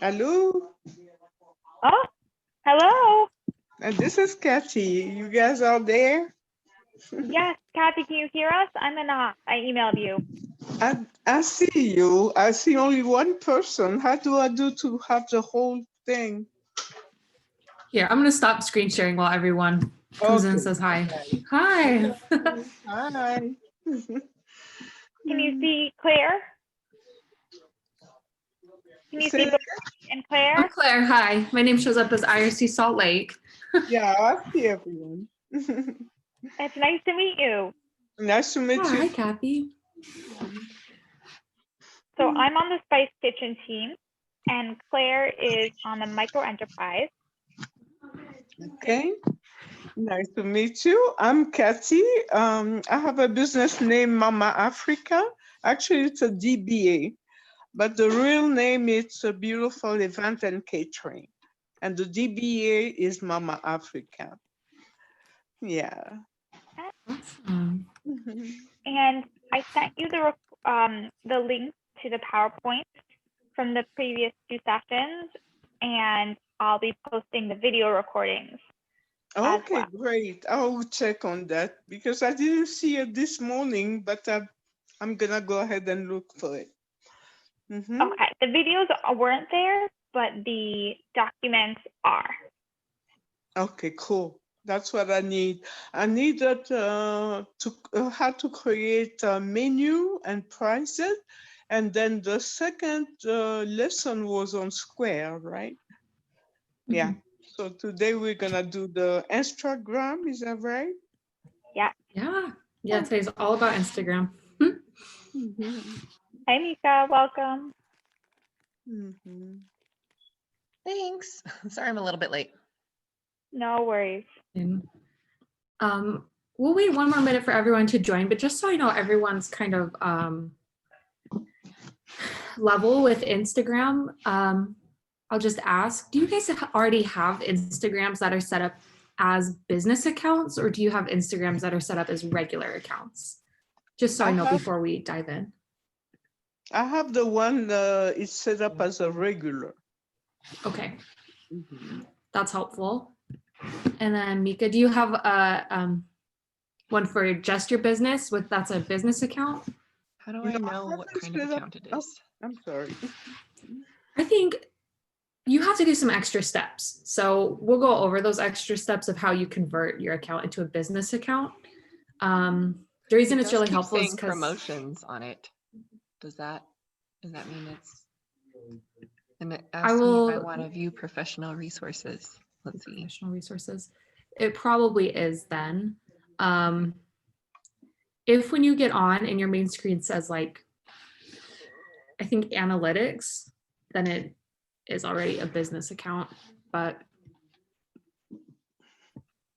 Hello, Oh, hello. and this is Kathy. You guys are there? Yes, Kathy, can you hear us? I'm Anat. I emailed you. I see you. I see only one person. How do I do to have the whole thing? Here, I'm going to stop screen sharing while everyone comes in and says hi. Okay. Hi. Hi. Can you see Claire? Can you Say see that Bowie and Claire? I'm Claire. Hi. My name shows up as IRC Salt Lake. Yeah, I see everyone. It's nice to meet you. Nice to meet Oh, hi, you. Kathy. So I'm on the Spice Kitchen team, and Claire is on the Micro Enterprise. Okay. Nice to meet you. I'm Kathy. I have a business named Mama Africa. Actually, it's a DBA, but the real name is a Beautiful Event and Catering. And the DBA is Mama Africa. Yeah. Awesome. And I sent you the link to the PowerPoint from the previous two sessions, and I'll be posting the video recordings. Okay, well. great. I will check on that because I didn't see it this morning, but I'm gonna go ahead and look for it. Okay, the videos weren't there, but the documents are. Okay, cool. That's what I need. I needed how to create a menu and price it. And then the second lesson was on Square, right? Yeah. So today we're gonna do the Instagram, is that right? Yeah. Yeah, today's all about Instagram. Hi, Mika, welcome. Thanks. Sorry, I'm a little bit late. No worries. We'll wait one more minute for everyone to join, but just so I know everyone's kind of level with Instagram, I'll just ask, do you guys already have Instagrams that are set up as business accounts, or do you have Instagrams that are set up as regular accounts? Just so I know before we dive in. I have the one it's set up as a regular. Okay, that's helpful. And then Mika, do you have a one for just your business that's a business account? How do I know what kind of account it is? Oh, I'm sorry. I think you have to do some extra steps. So we'll go over those extra steps of how you convert your account into a business account. The reason it's really helpful is because promotions on it. Does that mean it's? And it I asks me will. if I want to view professional resources. Let's see. Professional resources. It probably is then. If when you get on and your main screen says like, I think analytics, then it is already a business account, but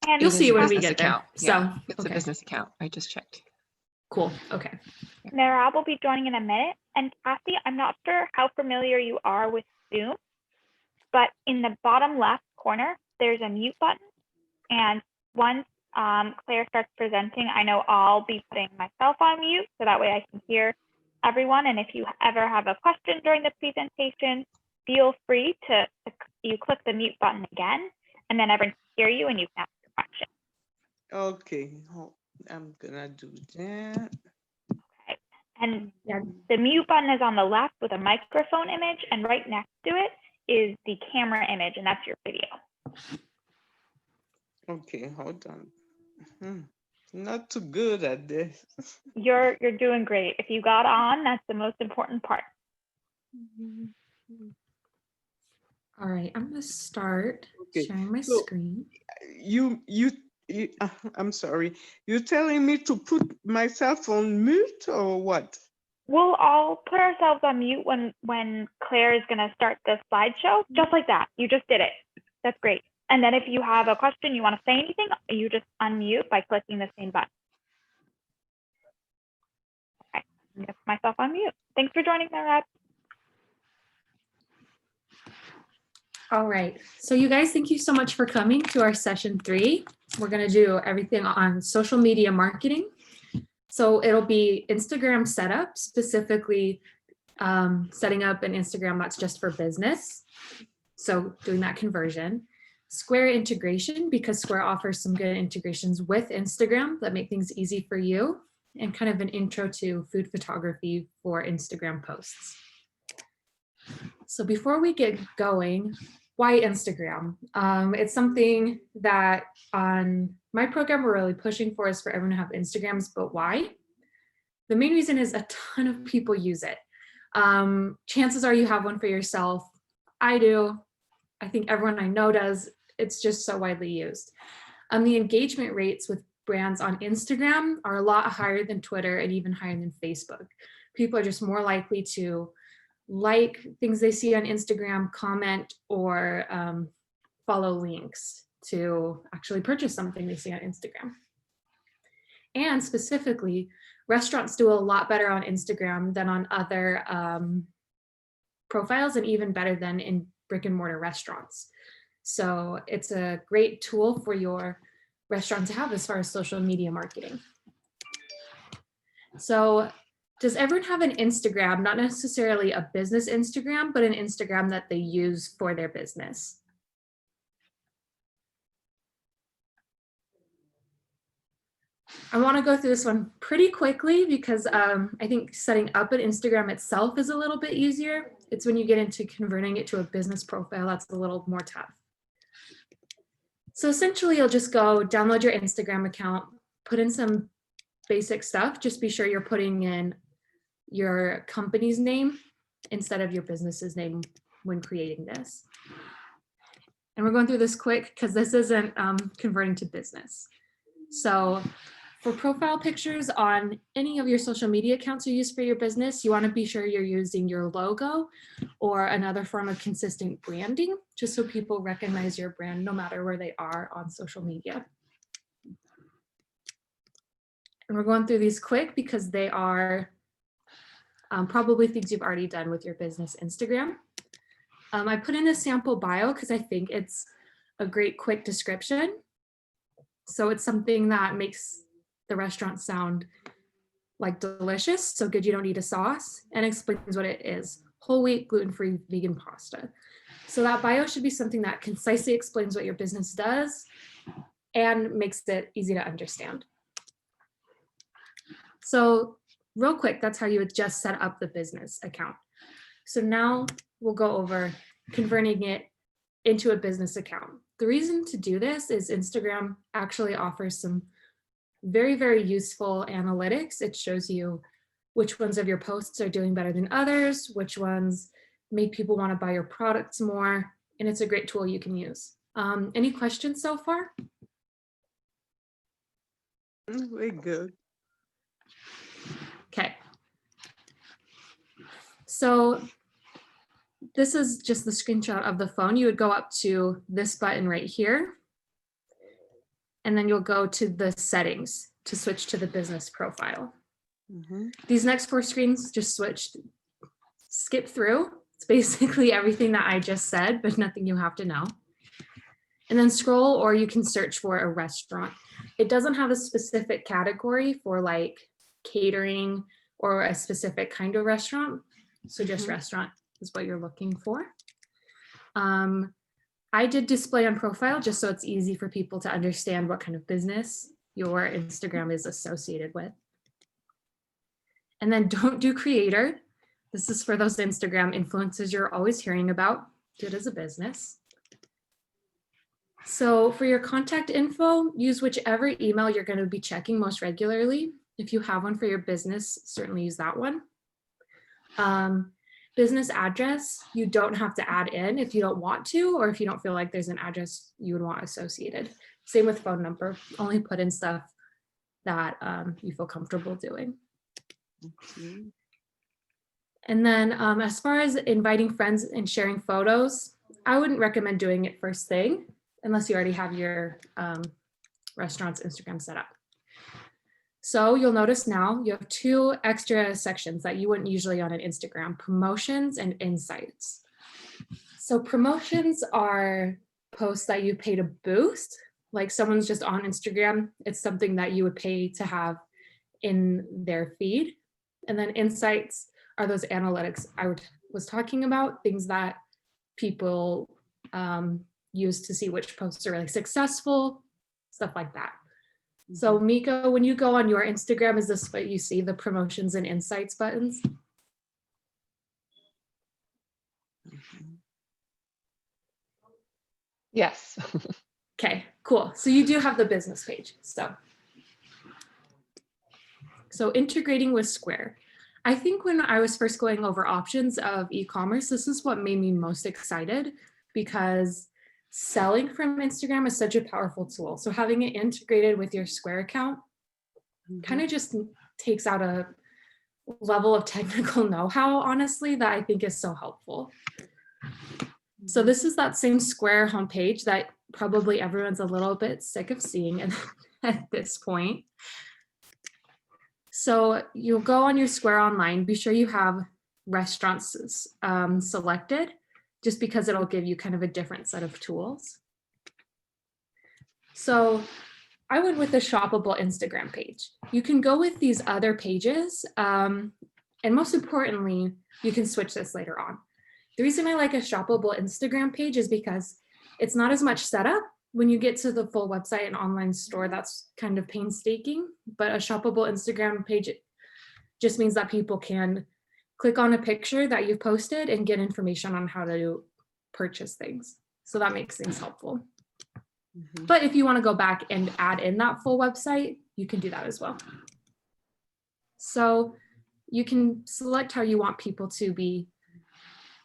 And you'll see when we business get there. account. Yeah, So it's okay. a business account. I just checked. Cool. Okay. Merab will be joining in a minute. And Kathy, I'm not sure how familiar you are with Zoom, but in the bottom left corner, there's a mute button. And once Claire starts presenting, I know I'll be putting myself on mute so that way I can hear everyone. And if you ever have a question during the presentation, feel free to you click the mute button again, and then everyone can hear you and you can ask your question. Okay, I'm gonna do that. Okay. And the mute button is on the left with a microphone image, and right next to it is the camera image, and that's your video. Okay, hold on. Not too good at this. You're doing great. If you got on, that's the most important part. All right, I'm gonna start sharing my screen. I'm sorry. You're telling me to put myself on mute or what? We'll all put ourselves on mute when Claire is gonna start the slideshow, just like that. You just did it. That's great. And then if you have a question, you want to say anything, you just unmute by clicking the same button. Okay, I'm gonna put myself on mute. Thanks for joining, Merab. All right, so you guys, thank you so much for coming to our session 3. We're gonna do everything on social media marketing. So it'll be Instagram setup, specifically setting up an Instagram that's just for business. So doing that conversion. Square integration, because Square offers some good integrations with Instagram that make things easy for you, and kind of an intro to food photography for Instagram posts. So before we get going, why Instagram? It's something that on my program we're really pushing for, is for everyone to have Instagrams, but why? The main reason is a ton of people use it. Chances are you have one for yourself. I do. I think everyone I know does. It's just so widely used. The engagement rates with brands on Instagram are a lot higher than Twitter and even higher than Facebook. People are just more likely to like things they see on Instagram, comment, or follow links to actually purchase something they see on Instagram. And specifically, restaurants do a lot better on Instagram than on other profiles, and even better than in brick and mortar restaurants. So it's a great tool for your restaurant to have as far as social media marketing. So does everyone have an Instagram, not necessarily a business Instagram, but an Instagram that they use for their business? I want to go through this one pretty quickly because I think setting up an Instagram itself is a little bit easier. It's when you get into converting it to a business profile that's a little more tough. So essentially, you'll just go download your Instagram account, put in some basic stuff. Just be sure you're putting in your company's name instead of your business's name when creating this. And we're going through this quick because this isn't converting to business. So for profile pictures on any of your social media accounts you use for your business, you want to be sure you're using your logo or another form of consistent branding, just so people recognize your brand no matter where they are on social media. And we're going through these quick because they are probably things you've already done with your business Instagram. I put in a sample bio because I think it's a great quick description. So it's something that makes the restaurant sound like delicious, so good you don't need a sauce, and explains what it is: whole wheat, gluten-free, vegan pasta. So that bio should be something that concisely explains what your business does and makes it easy to understand. So real quick, that's how you would just set up the business account. So now we'll go over converting it into a business account. The reason to do this is Instagram actually offers some very, very useful analytics. It shows you which ones of your posts are doing better than others, which ones make people want to buy your products more, and it's a great tool you can use. Any questions so far? Very good. Okay. So this is just the screenshot of the phone. You would go up to this button right here, and then you'll go to the settings to switch to the business profile. Mm-hmm. These next 4 screens just skip through. It's basically everything that I just said, but nothing you have to know. And then scroll, or you can search for a restaurant. It doesn't have a specific category for like catering or a specific kind of restaurant. So just restaurant is what you're looking for. I did display on profile just so it's easy for people to understand what kind of business your Instagram is associated with. And then don't do creator. This is for those Instagram influencers you're always hearing about. Do it as a business. So for your contact info, use whichever email you're going to be checking most regularly. If you have one for your business, certainly use that one. Business address, you don't have to add in if you don't want to, or if you don't feel like there's an address you would want associated. Same with phone number, only put in stuff that you feel comfortable doing. Okay. And then as far as inviting friends and sharing photos, I wouldn't recommend doing it first thing unless you already have your restaurant's Instagram set up. So you'll notice now you have 2 extra sections that you wouldn't usually on an Instagram: promotions and insights. So promotions are posts that you pay to boost, like someone's just on Instagram. It's something that you would pay to have in their feed. And then insights are those analytics I was talking about, things that people use to see which posts are really successful, stuff like that. So Miko, when you go on your Instagram, is this what you see, the promotions and insights buttons? Yes. Okay, cool. So you do have the business page. So integrating with Square. I think when I was first going over options of e-commerce, this is what made me most excited, because selling from Instagram is such a powerful tool. So having it integrated with your Square account kind of just takes out a level of technical know-how, honestly, that I think is so helpful. So this is that same Square homepage that probably everyone's a little bit sick of seeing at this point. So you'll go on your Square Online, be sure you have restaurants selected, just because it'll give you kind of a different set of tools. So I went with the shoppable Instagram page. You can go with these other pages, and most importantly, you can switch this later on. The reason I like a shoppable Instagram page is because it's not as much setup. When you get to the full website and online store, that's kind of painstaking, but a shoppable Instagram page just means that people can click on a picture that you posted and get information on how to purchase things. So that makes things helpful. But if you want to go back and add in that full website, you can do that as well. So you can select how you want people to be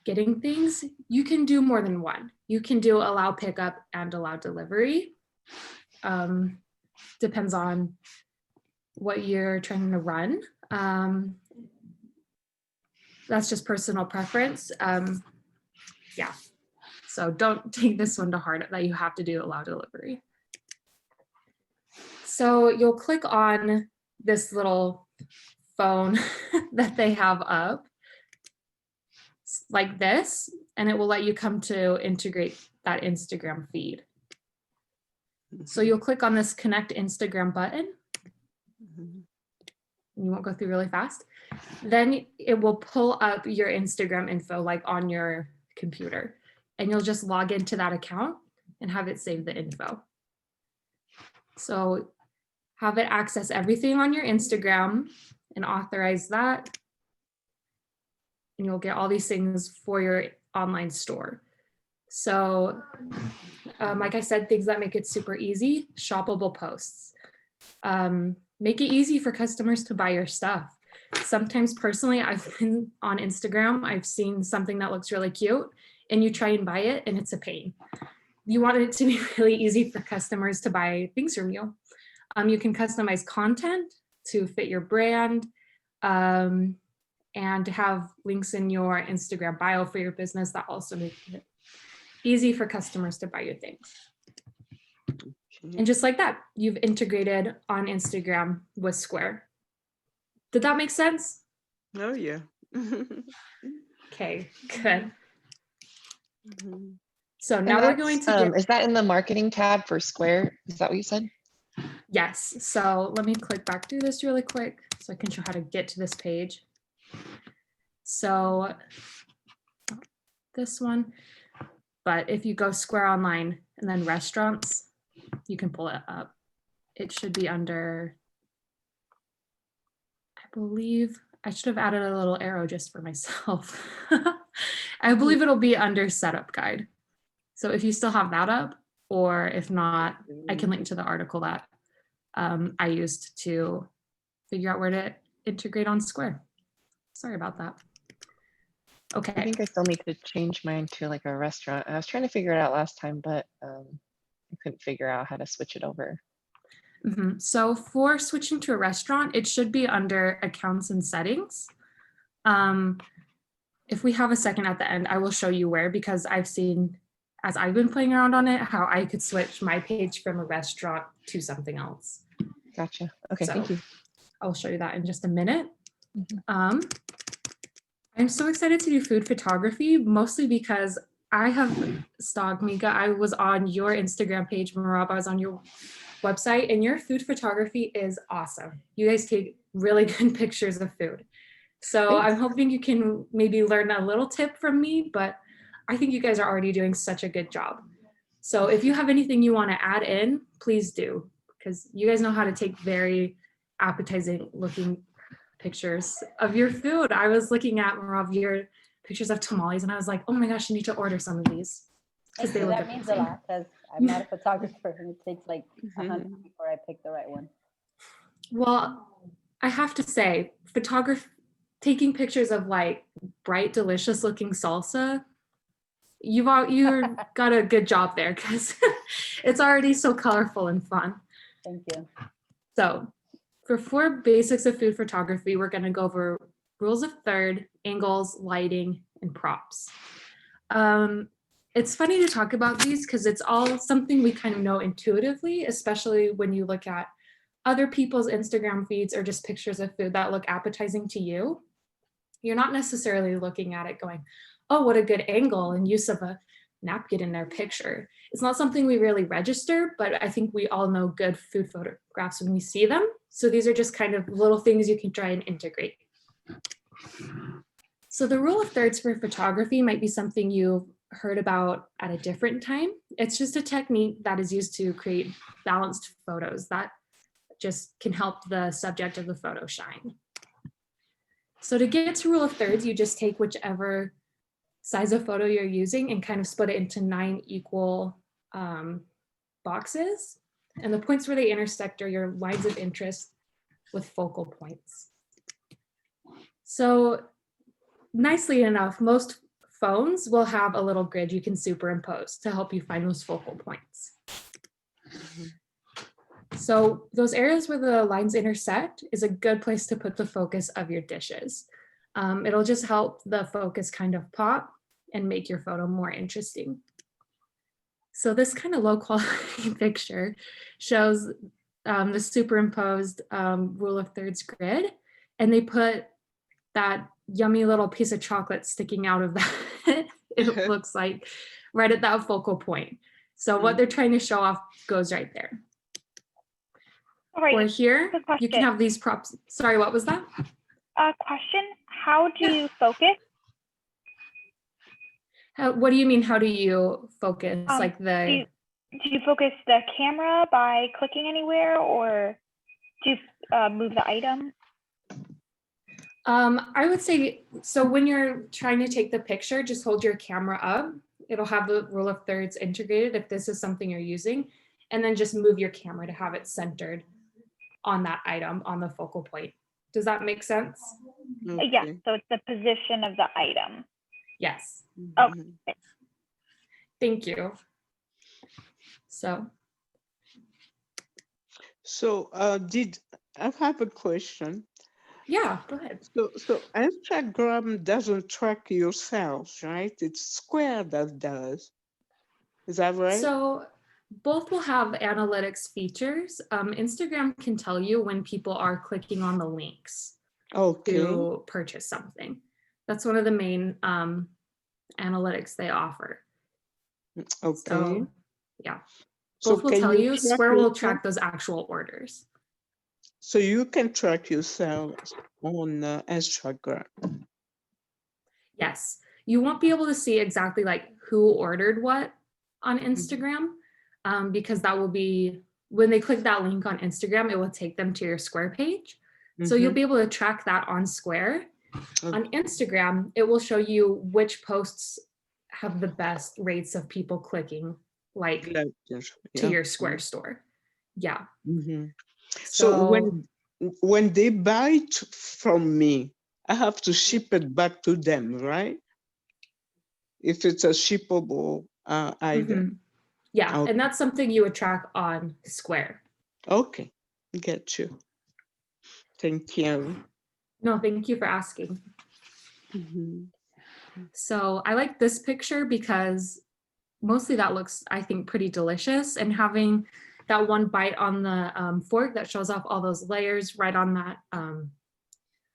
getting things. You can do more than one. You can do allow pickup and allow delivery. Depends on what you're trying to run. That's just personal preference. Yeah. So don't take this one to heart that you have to do allow delivery. So you'll click on this little phone that they have up like this, and it will let you come to integrate that Instagram feed. So you'll click on this connect Instagram button. You won't go through really fast. Then it will pull up your Instagram info like on your computer, and you'll just log into that account and have it save the info. So have it access everything on your Instagram and authorize that. And you'll get all these things for your online store. So like I said, things that make it super easy, shoppable posts. Make it easy for customers to buy your stuff. Sometimes personally, I've been on Instagram, I've seen something that looks really cute and you try and buy it and it's a pain. You want it to be really easy for customers to buy things from you. You can customize content to fit your brand, and to have links in your Instagram bio for your business that also make it easy for customers to buy your things. And just like that, you've integrated on Instagram with Square. Did that make sense? Oh, yeah. Okay, good. So now we're going to get... Is that in the marketing tab for Square? Is that what you said? Yes. So let me click back through this really quick so I can show how to get to this page. So this one, but if you go Square Online and then restaurants, you can pull it up. It should be under, I believe, I should have added a little arrow just for myself. I believe it'll be under setup guide. So if you still have that up, or if not, I can link to the article that I used to figure out where to integrate on Square. Sorry about that. Okay. I think I still need to change mine to like a restaurant. I was trying to figure it out last time, but I couldn't figure out how to switch it over. So for switching to a restaurant, it should be under accounts and settings. If we have a second at the end, I will show you where, because I've seen, as I've been playing around on it, how I could switch my page from a restaurant to something else. Gotcha. Okay, So thank you. I'll show you that in just a minute. I'm so excited to do food photography, mostly because I have stalked Mika. I was on your Instagram page, Marab. I was on your website, and your food photography is awesome. You guys take really good pictures of food. So I'm hoping you can maybe learn a little tip from me, but I think you guys are already doing such a good job. So if you have anything you want to add in, please do, because you guys know how to take very appetizing looking pictures of your food. I was looking at more of your pictures of tamales and I was like, oh my gosh, I need to order some of these. Thank they you. look That means a amazing. lot because I'm not a photographer and it takes like a Mhm. hunt before I pick the right one. Well, I have to say, taking pictures of like bright, delicious looking salsa, you've got a good job there because it's already so colorful and fun. Thank you. So for 4 basics of food photography, we're going to go over rules of third, angles, lighting, and props. It's funny to talk about these because it's all something we kind of know intuitively, especially when you look at other people's Instagram feeds or just pictures of food that look appetizing to you. You're not necessarily looking at it going, oh, what a good angle and use of a napkin in their picture. It's not something we really register, but I think we all know good food photographs when we see them. So these are just kind of little things you can try and integrate. So the rule of thirds for photography might be something you've heard about at a different time. It's just a technique that is used to create balanced photos that just can help the subject of the photo shine. So to get to rule of thirds, you just take whichever size of photo you're using and kind of split it into 9 equal boxes. And the points where they intersect are your lines of interest with focal points. So nicely enough, most phones will have a little grid you can superimpose to help you find those focal points. So those areas where the lines intersect is a good place to put the focus of your dishes. It'll just help the focus kind of pop and make your photo more interesting. So this kind of low quality picture shows the superimposed rule of thirds grid, and they put that yummy little piece of chocolate sticking out of that, it looks like, right at that focal point. So what they're trying to show off goes right there. All right. Or here, Quick you can question. have these props. Sorry, what was that? Question, how do you focus? What do you mean, how do you focus? Like the... Do you focus the camera by clicking anywhere, or do you move the item? I would say, so when you're trying to take the picture, just hold your camera up. It'll have the rule of thirds integrated if this is something you're using, and then just move your camera to have it centered on that item on the focal point. Does that make sense? Okay. Yeah, so it's the position of the item. Yes. Mhm. Thank you. So, So I have a question. yeah, go ahead. So Instagram doesn't track your sales, right? It's Square that does. Is that right? So both will have analytics features. Instagram can tell you when people are clicking on the links Okay. to purchase something. That's one of the main analytics they offer. Okay. So yeah, So both will can tell you. track Square will yourself? track those actual orders. So you can track your sales on Instagram. Yes, you won't be able to see exactly like who ordered what on Instagram, because that will be, when they click that link on Instagram, it will take them to your Square page. So you'll be able to track that on Square. On Instagram, it will show you which posts have the best rates of people clicking, like Like this, to yeah. your Square store. Yeah. Mhm. So, So when they buy it from me, I have to ship it back to them, right? If it's a shippable item. yeah, Okay. and that's something you would track on Square. Okay, get you. Thank you. No, thank you for asking. Mhm. So I like this picture because mostly that looks, I think, pretty delicious, and having that one bite on the fork that shows off all those layers right on that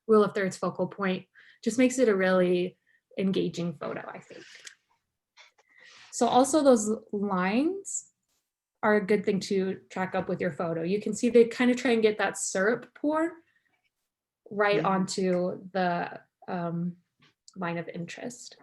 rule of thirds focal point just makes it a really engaging photo, I think. So also those lines are a good thing to track up with your photo. You can see they kind of try and get that syrup pour right Mhm. onto the line of interest.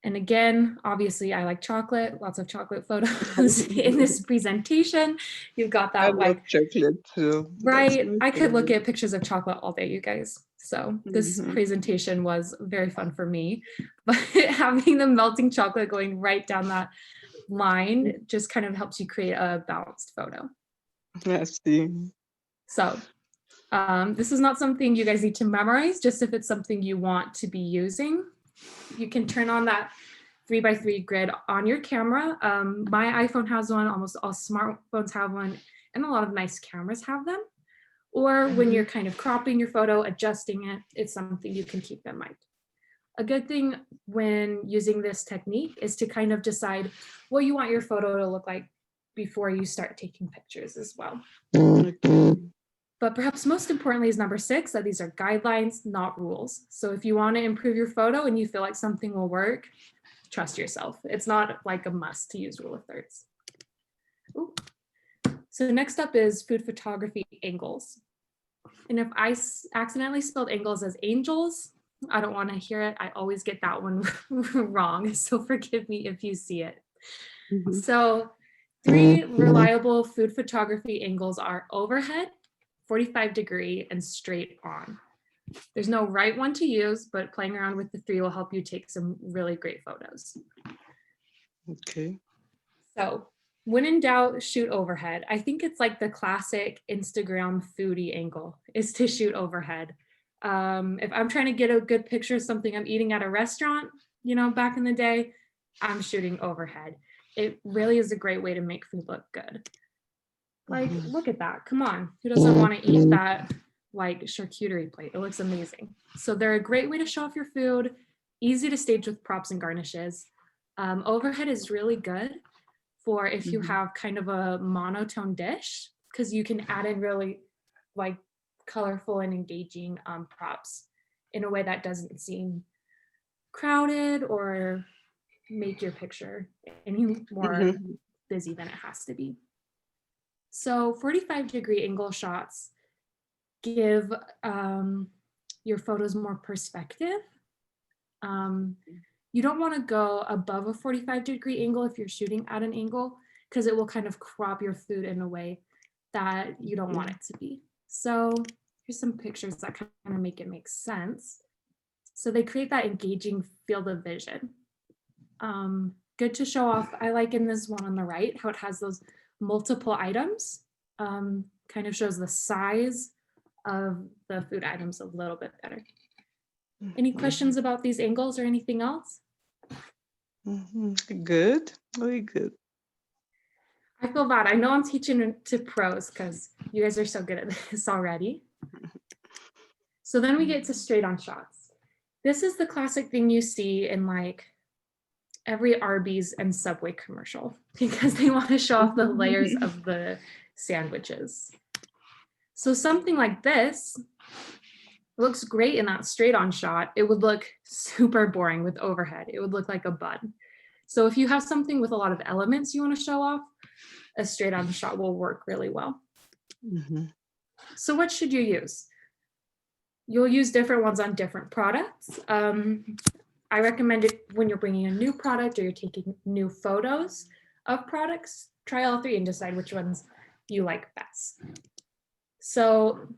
And again, obviously I like chocolate, lots of chocolate photos in this presentation. You've got I that love like, chocolate too. That's right? my I could look favorite. at pictures of chocolate all day, you guys. So this Mhm. presentation was very fun for me, but having the melting chocolate going right down that line just kind of helps you create a balanced photo. I see. So this is not something you guys need to memorize, just if it's something you want to be using. You can turn on that 3x3 grid on your camera. My iPhone has one, almost all smartphones have one, and a lot of nice cameras have them. Or when you're kind of cropping your photo, adjusting it, it's something you can keep in mind. A good thing when using this technique is to kind of decide what you want your photo to look like before you start taking pictures as well. Okay. But perhaps most importantly is number 6, that these are guidelines, not rules. So if you want to improve your photo and you feel like something will work, trust yourself. It's not like a must to use rule of thirds. Ooh. So next up is food photography angles. And if I accidentally spelled angles as angels, I don't want to hear it. I always get that one wrong. So forgive me if you see it. Mhm. So 3 reliable food photography angles are overhead, 45-degree, and straight on. There's no right one to use, but playing around with the 3 will help you take some really great photos. Okay. So when in doubt, shoot overhead. I think it's like the classic Instagram foodie angle is to shoot overhead. If I'm trying to get a good picture of something I'm eating at a restaurant, you know, back in the day, I'm shooting overhead. It really is a great way to make food look good. Like, look at that. Come on. Who doesn't want to eat that like charcuterie plate? It looks amazing. So they're a great way to show off your food, easy to stage with props and garnishes. Overhead is really good for if you have kind of a monotone dish, because you can add in really like colorful and engaging props in a way that doesn't seem crowded or make your picture any more busy than it has to be. So 45-degree angle shots give your photos more perspective. You don't want to go above a 45-degree angle if you're shooting at an angle, because it will kind of crop your food in a way that you don't want it to be. So here's some pictures that kind of make it make sense. So they create that engaging field of vision. Good to show off. I like in this one on the right how it has those multiple items, kind of shows the size of the food items a little bit better. Any questions about these angles or anything else? Good. Very good. I feel bad. I know I'm teaching to pros because you guys are so good at this already. So then we get to straight on shots. This is the classic thing you see in like every Arby's and Subway commercial because they want to show off the layers of the sandwiches. So something like this looks great in that straight on shot. It would look super boring with overhead. It would look like a bun. So if you have something with a lot of elements you want to show off, a straight on shot will work really well. So what should you use? You'll use different ones on different products. I recommend it when you're bringing a new product or you're taking new photos of products, try all 3 and decide which ones you like best. So,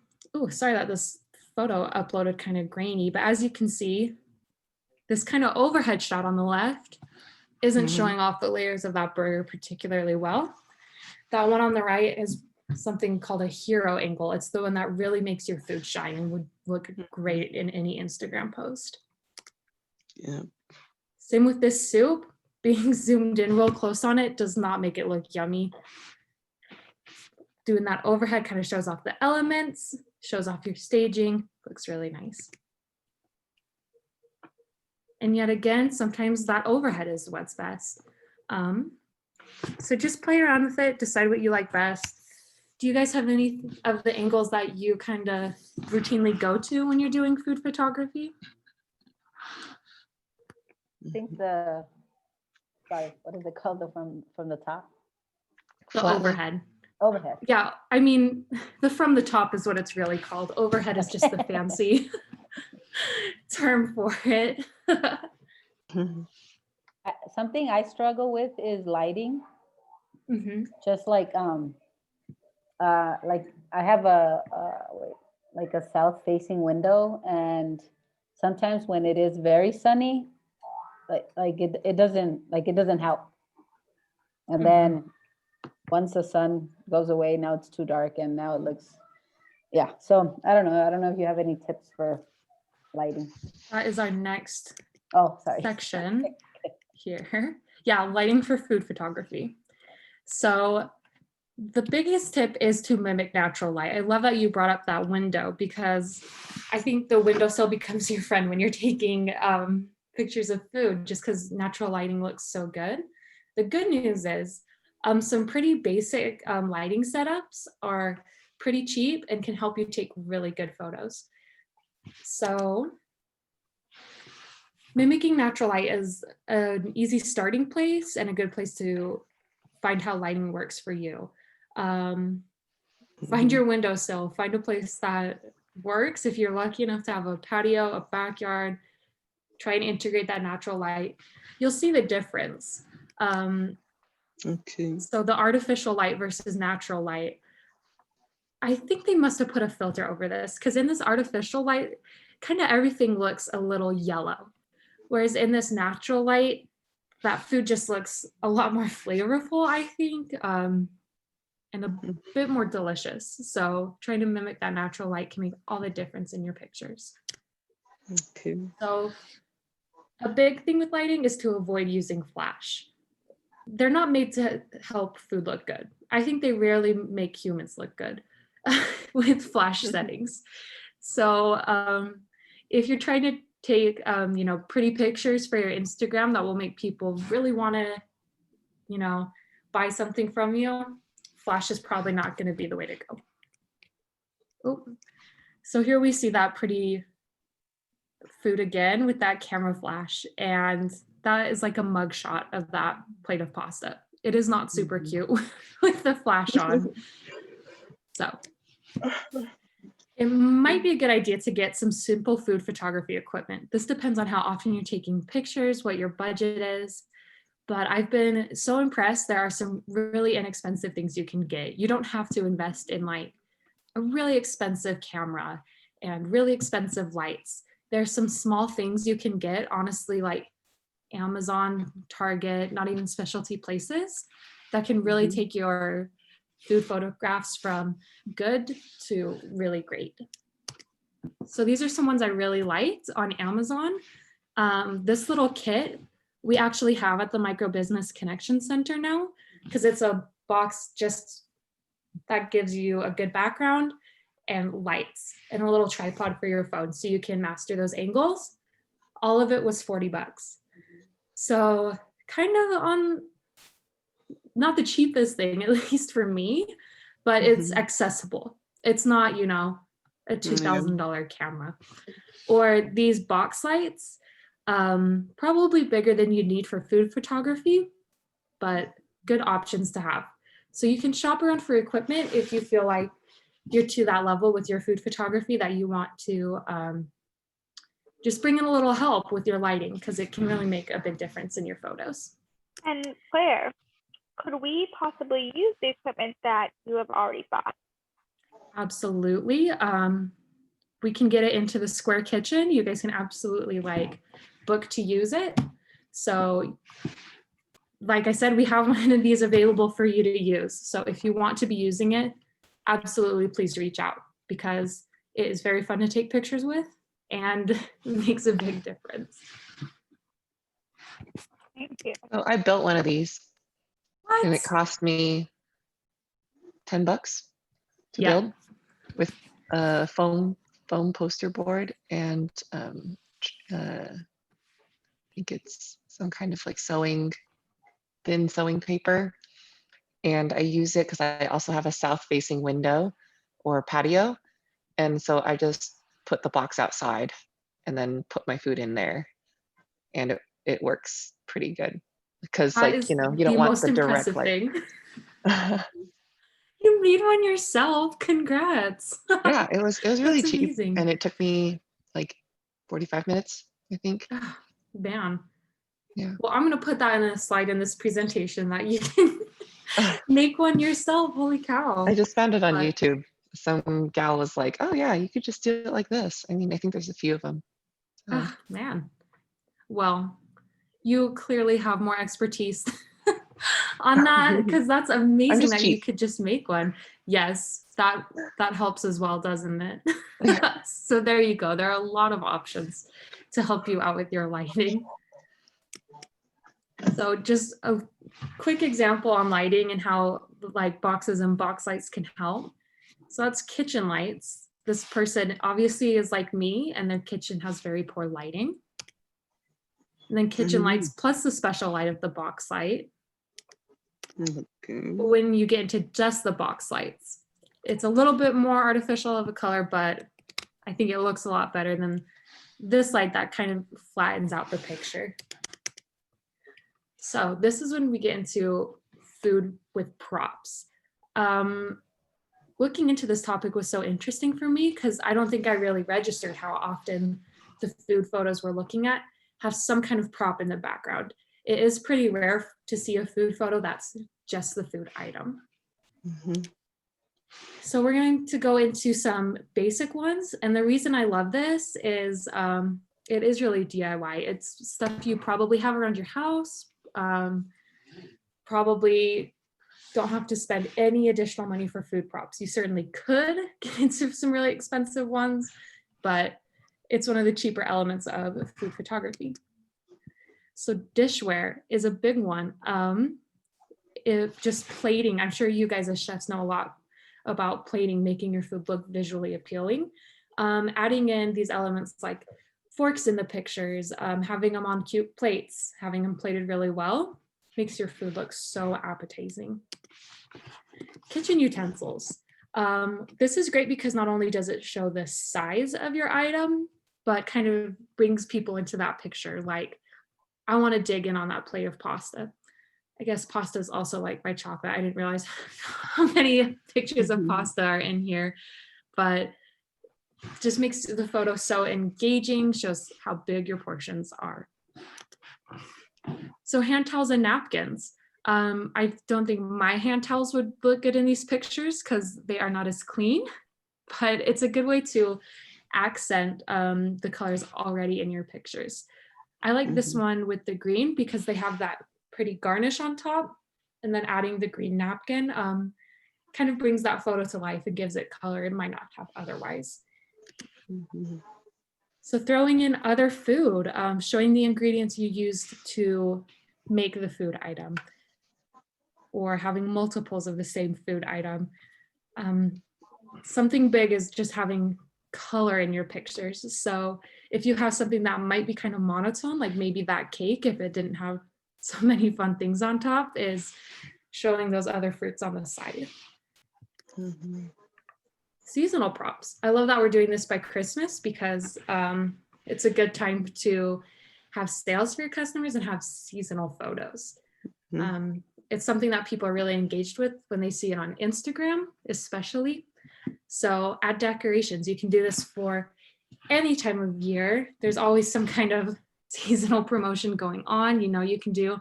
sorry that this photo uploaded kind of grainy, but as you can see, this kind of overhead shot on the left isn't showing off the layers of that burger particularly well. That one on the right is something called a hero angle. It's the one that really makes your food shine and would look great in any Instagram post. Yeah. Same with this soup. Being zoomed in real close on it does not make it look yummy. Doing that overhead kind of shows off the elements, shows off your staging, looks really nice. And yet again, sometimes that overhead is what's best. So just play around with it, decide what you like best. Do you guys have any of the angles that you kind of routinely go to when you're doing food photography? I think what is it called, from the top? The Flat line. overhead. Overhead. Yeah, I mean, the from the top is what it's really called. Overhead is just the fancy term for it. Something I struggle with is lighting. Mhm. Just like I have a like a south facing window, and sometimes when it is very sunny, it doesn't help. And Mhm. then once the sun goes away, now it's too dark and now it looks, yeah. So I don't know if you have any tips for lighting. That is our next Oh, sorry. section here. Yeah, lighting for food photography. So the biggest tip is to mimic natural light. I love that you brought up that window, because I think the windowsill becomes your friend when you're taking pictures of food, just because natural lighting looks so good. The good news is some pretty basic lighting setups are pretty cheap and can help you take really good photos. So mimicking natural light is an easy starting place and a good place to find how lighting works for you. Find your windowsill, find a place that works. If you're lucky enough to have a patio, a backyard, try and integrate that natural light. You'll see the difference. Okay. So the artificial light versus natural light, I think they must have put a filter over this, because in this artificial light, kind of everything looks a little yellow. Whereas in this natural light, that food just looks a lot more flavorful, I think, and a bit more delicious. So trying to mimic that natural light can make all the difference in your pictures. Okay. So a big thing with lighting is to avoid using flash. They're not made to help food look good. I think they rarely make humans look good with flash settings. So if you're trying to take pretty pictures for your Instagram that will make people really want to buy something from you, flash is probably not going to be the way to go. Oh, so here we see that pretty food again with that camera flash, and that is like a mug shot of that plate of pasta. It is not super cute with the flash on. So it might be a good idea to get some simple food photography equipment. This depends on how often you're taking pictures, what your budget is. But I've been so impressed. There are some really inexpensive things you can get. You don't have to invest in like a really expensive camera and really expensive lights. There's some small things you can get, honestly, like Amazon, Target, not even specialty places, that can really take your food photographs from good to really great. So these are some ones I really liked on Amazon. This little kit we actually have at the Micro Business Connection Center now, because it's a box just that gives you a good background and lights and a little tripod for your phone so you can master those angles. All of it was $40. So kind of on not the cheapest thing, at least for me, but it's accessible. It's not, a $2,000 camera. Or these box lights, probably bigger than you need for food photography, but good options to have. So you can shop around for equipment if you feel like you're to that level with your food photography that you want to just bring in a little help with your lighting, because it can really make a big difference in your photos. And Claire, could we possibly use the equipment that you have already bought? Absolutely. We can get it into the Square Kitchen. You guys can absolutely book to use it. So like I said, we have one of these available for you to use. So if you want to be using it, absolutely please reach out, because it is very fun to take pictures with and makes a big difference. Thank you. Oh, I built one of these What? and it cost me $10 to Yeah. build, with a foam poster board and I think it's some kind of like thin sewing paper. And I use it because I also have a south facing window or patio. And so I just put the box outside and then put my food in there. And it works pretty good, because That is you don't the want most the direct impressive light. thing. You made one yourself. Congrats. Yeah, it was really That's cheap, amazing. and it took me like 45 minutes, I think. Man. Yeah. Well, I'm going to put that in a slide in this presentation that you can make one yourself. Holy cow. I just found it on But- YouTube. Some gal was like, "Oh yeah, you could just do it like this." I mean, I think there's a few of them. So, Ah, man. Well, you clearly have more expertise on that because that's amazing just that you cheap. could just make one. Yes, that helps as well, doesn't it? So there you go. There are a lot of options to help you out with your lighting. So just a quick example on lighting and how like boxes and box lights can help. So that's kitchen lights. This person obviously is like me and their kitchen has very poor lighting. And then kitchen lights plus the special light of the box light. Okay. When you get into just the box lights, it's a little bit more artificial of a color, but I think it looks a lot better than this light that kind of flattens out the picture. So this is when we get into food with props. Looking into this topic was so interesting for me because I don't think I really registered how often the food photos we're looking at have some kind of prop in the background. It is pretty rare to see a food photo that's just the food item. So we're going to go into some basic ones. And the reason I love this is it is really DIY. It's stuff you probably have around your house. Probably don't have to spend any additional money for food props. You certainly could get into some really expensive ones, but it's one of the cheaper elements of food photography. So dishware is a big one. If just plating, I'm sure you guys as chefs know a lot about plating, making your food look visually appealing. Adding in these elements like forks in the pictures, having them on cute plates, having them plated really well, makes your food look so appetizing. Kitchen utensils. This is great because not only does it show the size of your item, but kind of brings people into that picture. Like, I want to dig in on that plate of pasta. I guess pasta is also like my chocolate. I didn't realize how many pictures of pasta are in here, but just makes the photo so engaging, shows how big your portions are. So hand towels and napkins. I don't think my hand towels would look good in these pictures because they are not as clean, but it's a good way to accent the colors already in your pictures. I like this one with the green because they have that pretty garnish on top, and then adding the green napkin kind of brings that photo to life and gives it color it might not have otherwise. So throwing in other food, showing the ingredients you used to make the food item, or having multiples of the same food item. Something big is just having color in your pictures. So if you have something that might be kind of monotone, like maybe that cake, if it didn't have so many fun things on top, is showing those other fruits on the side. Seasonal props. I love that we're doing this by Christmas because it's a good time to have sales for your customers and have seasonal photos. It's something that people are really engaged with when they see it on Instagram, especially. So add decorations. You can do this for any time of year. There's always some kind of seasonal promotion going on. You know, you can do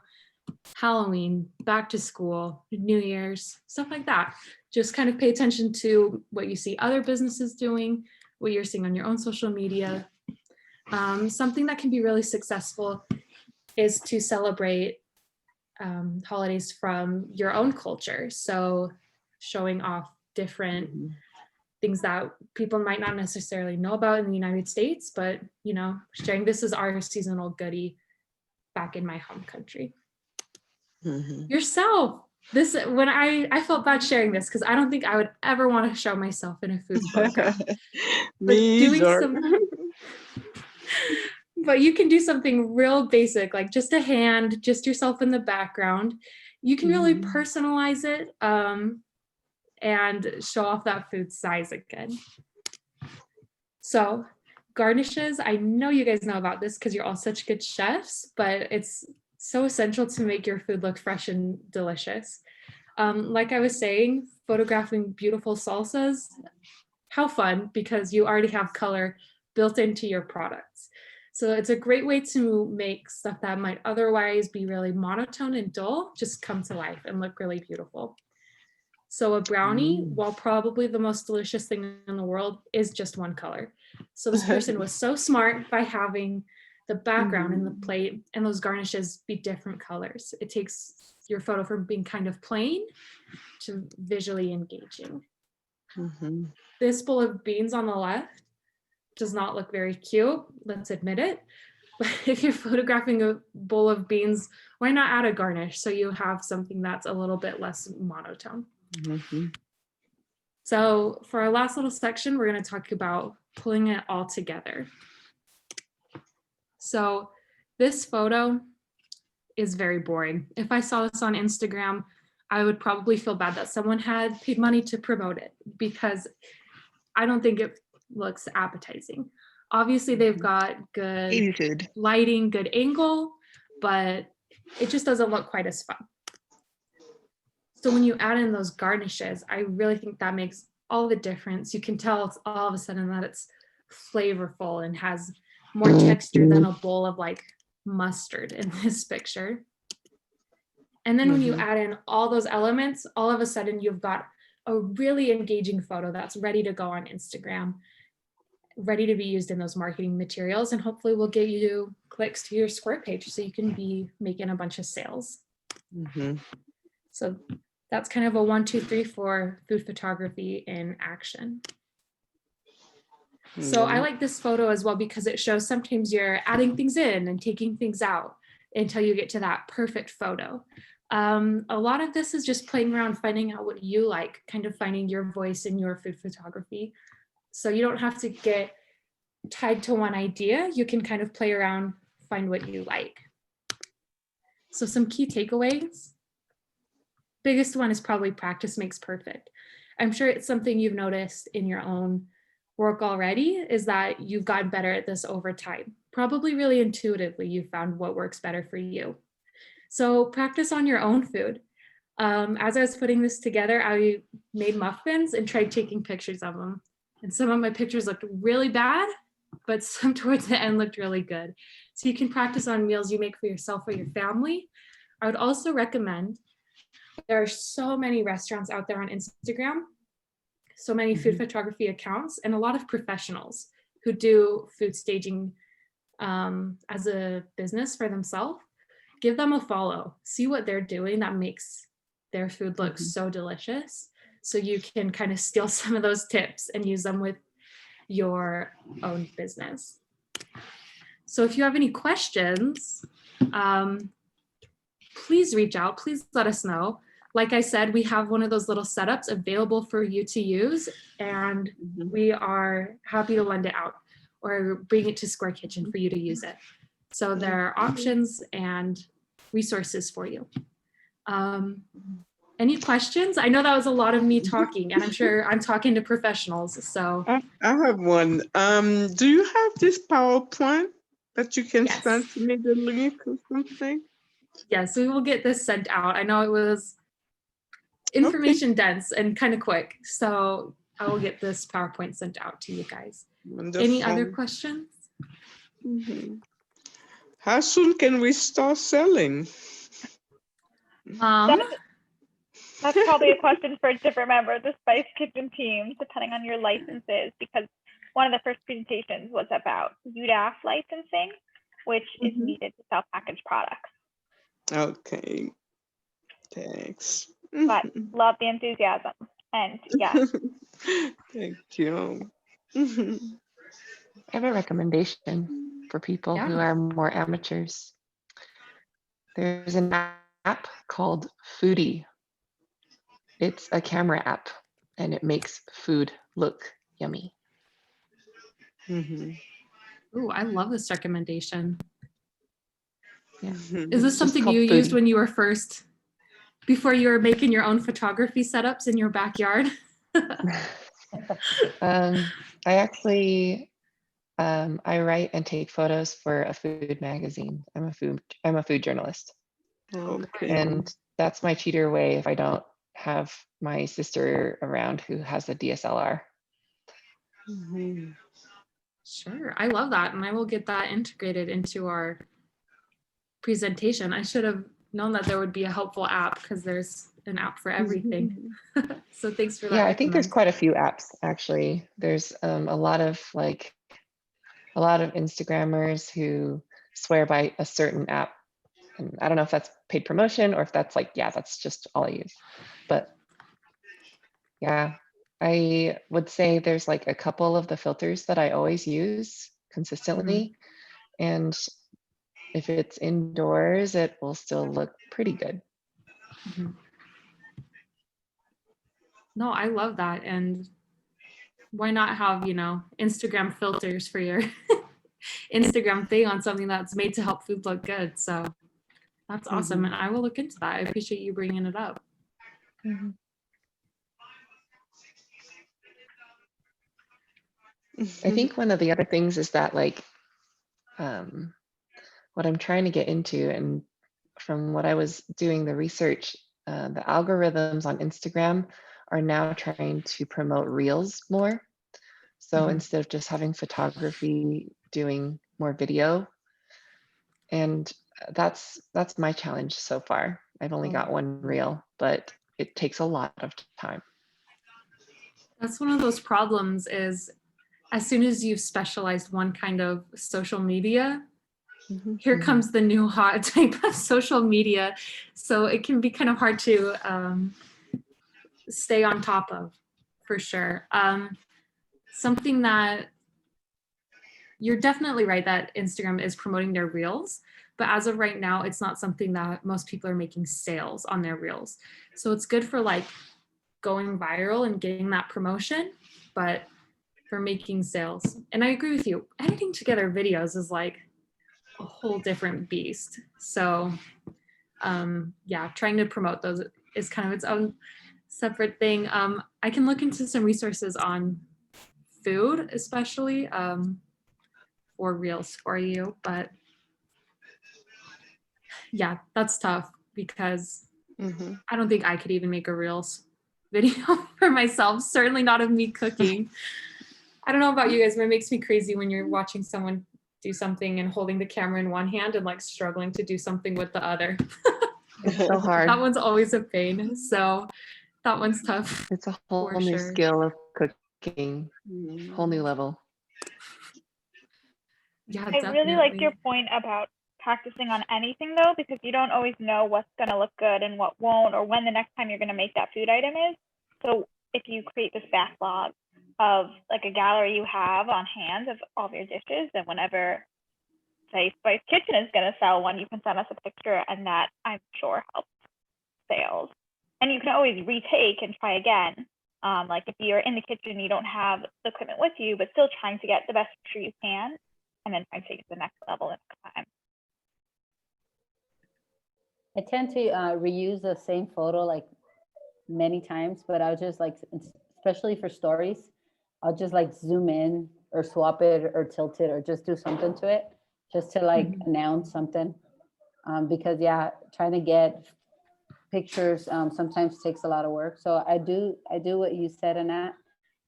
Halloween, back to school, New Year's, stuff like that. Just kind of pay attention to what you see other businesses doing, what you're seeing on your own social media. Something that can be really successful is to celebrate holidays from your own culture. So showing off different things that people might not necessarily know about in the United States, but, you know, sharing this is our seasonal goodie back in my home country. Yourself. This, when I felt bad sharing this because I don't think I would ever want to show myself in a food photograph. Me either. But you can do something real basic, like just a hand, just yourself in the background. You can really personalize it and show off that food size again. So garnishes, I know you guys know about this because you're all such good chefs, but it's so essential to make your food look fresh and delicious. Like I was saying, photographing beautiful salsas, how fun, because you already have color built into your products. So it's a great way to make stuff that might otherwise be really monotone and dull just come to life and look really beautiful. So a brownie, while probably the most delicious thing in the world, is just one color. So this person was so smart by having the background and the plate and those garnishes be different colors. It takes your photo from being kind of plain to visually engaging. This bowl of beans on the left does not look very cute, let's admit it. But if you're photographing a bowl of beans, why not add a garnish so you have something that's a little bit less monotone? So for our last little section, we're going to talk about pulling it all together. So this photo is very boring. If I saw this on Instagram, I would probably feel bad that someone had paid money to promote it because I don't think it looks appetizing. Obviously, they've got good Asian food. lighting, good angle, but it just doesn't look quite as fun. So when you add in those garnishes, I really think that makes all the difference. You can tell it's all of a sudden that it's flavorful and has more texture than a bowl of like mustard in this picture. And then when you add in all those elements, all of a sudden you've got a really engaging photo that's ready to go on Instagram, ready to be used in those marketing materials, and hopefully will get you clicks to your Square page so you can be making a bunch of sales. So that's kind of a 1, 2, 3, 4 food photography in action. So I like this photo as well because it shows sometimes you're adding things in and taking things out until you get to that perfect photo. A lot of this is just playing around, finding out what you like, kind of finding your voice in your food photography. So you don't have to get tied to one idea. You can kind of play around, find what you like. So some key takeaways. Biggest one is probably practice makes perfect. I'm sure it's something you've noticed in your own work already, is that you've gotten better at this over time. Probably really intuitively, you found what works better for you. So practice on your own food. As I was putting this together, I made muffins and tried taking pictures of them. And some of my pictures looked really bad, but some towards the end looked really good. So you can practice on meals you make for yourself or your family. I would also recommend, there are so many restaurants out there on Instagram, so many food photography accounts, and a lot of professionals who do food staging as a business for themselves. Give them a follow, see what they're doing that makes their food look so delicious. So you can kind of steal some of those tips and use them with your own business. So if you have any questions, please reach out, please let us know. Like I said, we have one of those little setups available for you to use, and we are happy to lend it out or bring it to Square Kitchen for you to use it. So there are options and resources for you. Any questions? I know that was a lot of me talking, and I'm sure I'm talking to professionals, so. I have one. Do you have this PowerPoint that you can Yes. send to me the link or something? Yes, we will get this sent out. I know it was information dense and kind of quick, so I will get this PowerPoint sent out to you guys. Wonderful. Any other questions? How soon can we start selling? That's probably a question for a different member of the Spice Kitchen team, depending on your licenses, because one of the first presentations was about UDAF licensing, which is needed to sell packaged products. Okay, thanks. But love the enthusiasm, and yes. Thank you. I have a recommendation for people who are more amateurs. There's an app called Foodie. It's a camera app and it makes food look yummy. Ooh, I love this recommendation. Yeah. Is this something you used when you were first, before you were making your own photography setups in your backyard? I actually, I write and take photos for a food magazine. I'm a food journalist. Okay. And that's my cheater way if I don't have my sister around who has a DSLR. Mhm. Sure, I love that, and I will get that integrated into our presentation. I should have known that there would be a helpful app because there's an app for everything. So thanks for that. Yeah, I think there's recommend. quite a few apps actually. There's a lot of Instagrammers who swear by a certain app. And I don't know if that's paid promotion or if that's like, yeah, that's just all I use. But yeah, I would say there's like a couple of the filters that I always use consistently. And if it's indoors, it will still look pretty good. Mhm. No, I love that. And why not have, Instagram filters for your Instagram thing on something that's made to help food look good. So that's awesome. And I will look into that. I appreciate you bringing it up. I think one of the other things is that like what I'm trying to get into, and from what I was doing the research, the algorithms on Instagram are now trying to promote reels more. So instead of just having photography, doing more video. And that's my challenge so far. I've only got one reel, but it takes a lot of time. That's one of those problems is as soon as you've specialized one kind of social media, here comes the new hot type of social media. So it can be kind of hard to stay on top of, for sure. Something that you're definitely right that Instagram is promoting their reels, but as of right now, it's not something that most people are making sales on their reels. So it's good for like going viral and getting that promotion, but for making sales. And I agree with you, editing together videos is like a whole different beast. So yeah, trying to promote those is kind of its own separate thing. I can look into some resources on food, especially for reels for you, but yeah, that's tough because I don't think I could even make a reels video for myself, certainly not of me cooking. I don't know about you guys, but it makes me crazy when you're watching someone do something and holding the camera in one hand and like struggling to do something with the other. It's so hard. That one's always a pain. So that one's tough. It's a whole for new sure. skill of cooking, whole new level. Yeah, I definitely. really like your point about practicing on anything though, because you don't always know what's going to look good and what won't, or when the next time you're going to make that food item is. So if you create this backlog of like a gallery you have on hand of all of your dishes, and whenever say Spice Kitchen is going to sell one, you can send us a picture, and that I'm sure helps sales. And you can always retake and try again. Like if you're in the kitchen, you don't have the equipment with you, but still trying to get the best picture you can, and then try to take it to the next level next time. I tend to reuse the same photo like many times, but I'll just like, especially for stories, I'll just like zoom in or swap it or tilt it or just do something to it just to like announce something. Because yeah, trying to get pictures sometimes takes a lot of work. So I do what you said, Annette.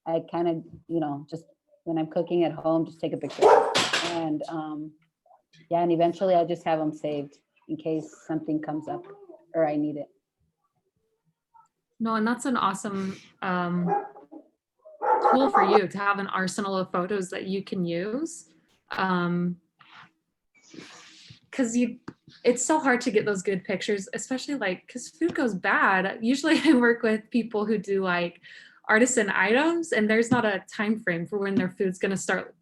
I kind of, just when I'm cooking at home, just take a picture. And yeah, and eventually I just have them saved in case something comes up or I need it. No, and that's an awesome tool for you to have an arsenal of photos that you can use. Because it's so hard to get those good pictures, especially like because food goes bad. Usually I work with people who do like artisan items, and there's not a time frame for when their food's going to start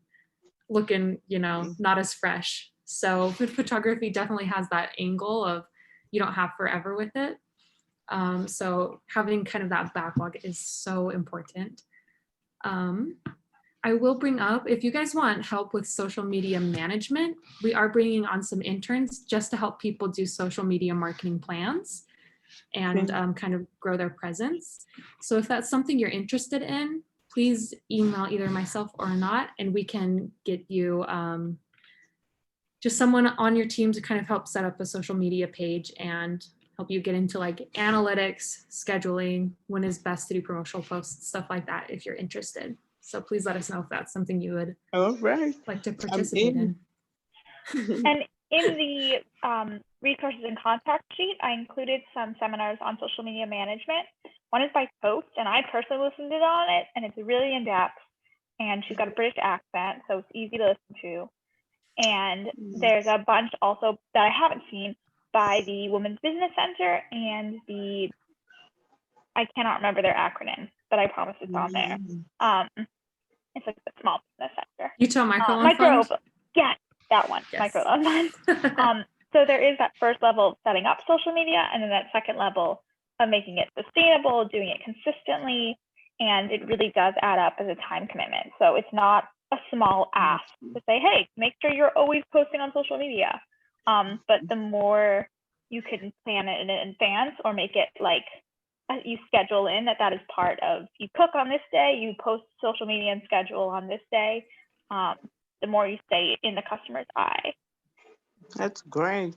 looking, not as fresh. So food photography definitely has that angle of you don't have forever with it. So having kind of that backlog is so important. I will bring up, if you guys want help with social media management, we are bringing on some interns just to help people do social media marketing plans and kind of grow their presence. So if that's something you're interested in, please email either myself or not, and we can get you just someone on your team to kind of help set up a social media page and help you get into like analytics, scheduling, when is best to do promotional posts, stuff like that if you're interested. So please let us know if that's something you would All right. like to participate in. And in the resources and contact sheet, I included some seminars on social media management. One is by Toast, and I personally listened in on it, and it's really in depth. And she's got a British accent, so it's easy to listen to. And there's a bunch also that I haven't seen by the Women's Business Center and I cannot remember their acronym, but I promise it's on there. It's like the Small Business Center. Utah Microloan Fund? Yeah, that one, Yes. Microloan Fund. So there is that first level of setting up social media, and then that second level of making it sustainable, doing it consistently, and it really does add up as a time commitment. So it's not a small ask to say, hey, make sure you're always posting on social media. But the more you can plan it in advance or make it like you schedule in that is part of, you cook on this day, you post social media and schedule on this day, the more you stay in the customer's eye. That's great.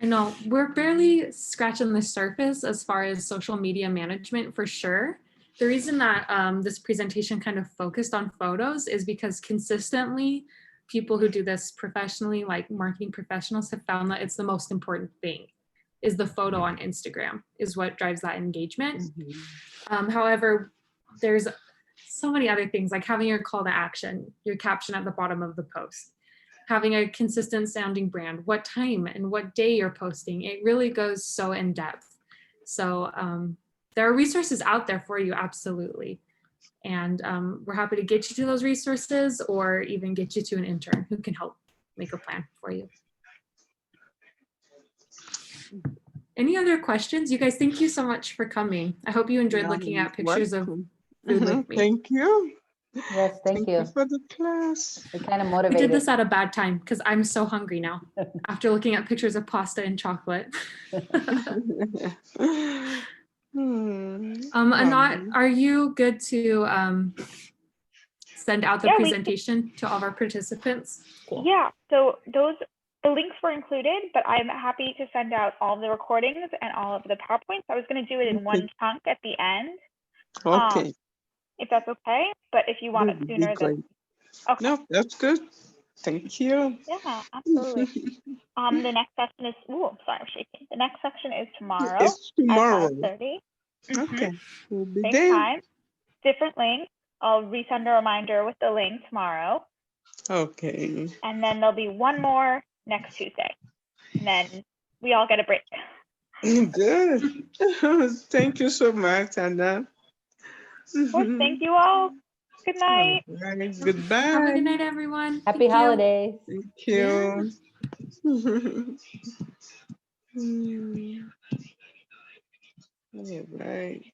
I know we're barely scratching the surface as far as social media management for sure. The reason that this presentation kind of focused on photos is because consistently people who do this professionally, like marketing professionals, have found that it's the most important thing, is the photo on Instagram is what drives that engagement. However, there's so many other things, like having your call to action, your caption at the bottom of the post, having a consistent sounding brand, what time and what day you're posting. It really goes so in depth. So there are resources out there for you, absolutely. And we're happy to get you to those resources or even get you to an intern who can help make a plan for you. Any other questions? You guys, thank you so much for coming. I hope you enjoyed looking at pictures of food with me. Thank you. Yes, thank you. For the class. It kind of We motivated. did this at a bad time because I'm so hungry now after looking at pictures of pasta and chocolate. Anat, are you good to send out the presentation to all of our participants? Cool. Yeah, so the links were included, but I'm happy to send out all the recordings and all of the PowerPoints. I was going to do it in one chunk at the end. Okay. If that's okay, but if you want it sooner, then okay. No, that's good. Thank you. Yeah, absolutely. The next session is, I'm sorry, I'm shaking. The next section is tomorrow. It's tomorrow. At 5:30. Okay. We'll be Same there. time, different link. I'll resend a reminder with the link tomorrow. Okay. And then there'll be one more next Tuesday. And then we all get a break. Good. Thank you so much, Anna. Well, thank you all. Good night. Right. Goodbye. Have a good night, everyone. Happy holidays. Thank you. Yeah, right.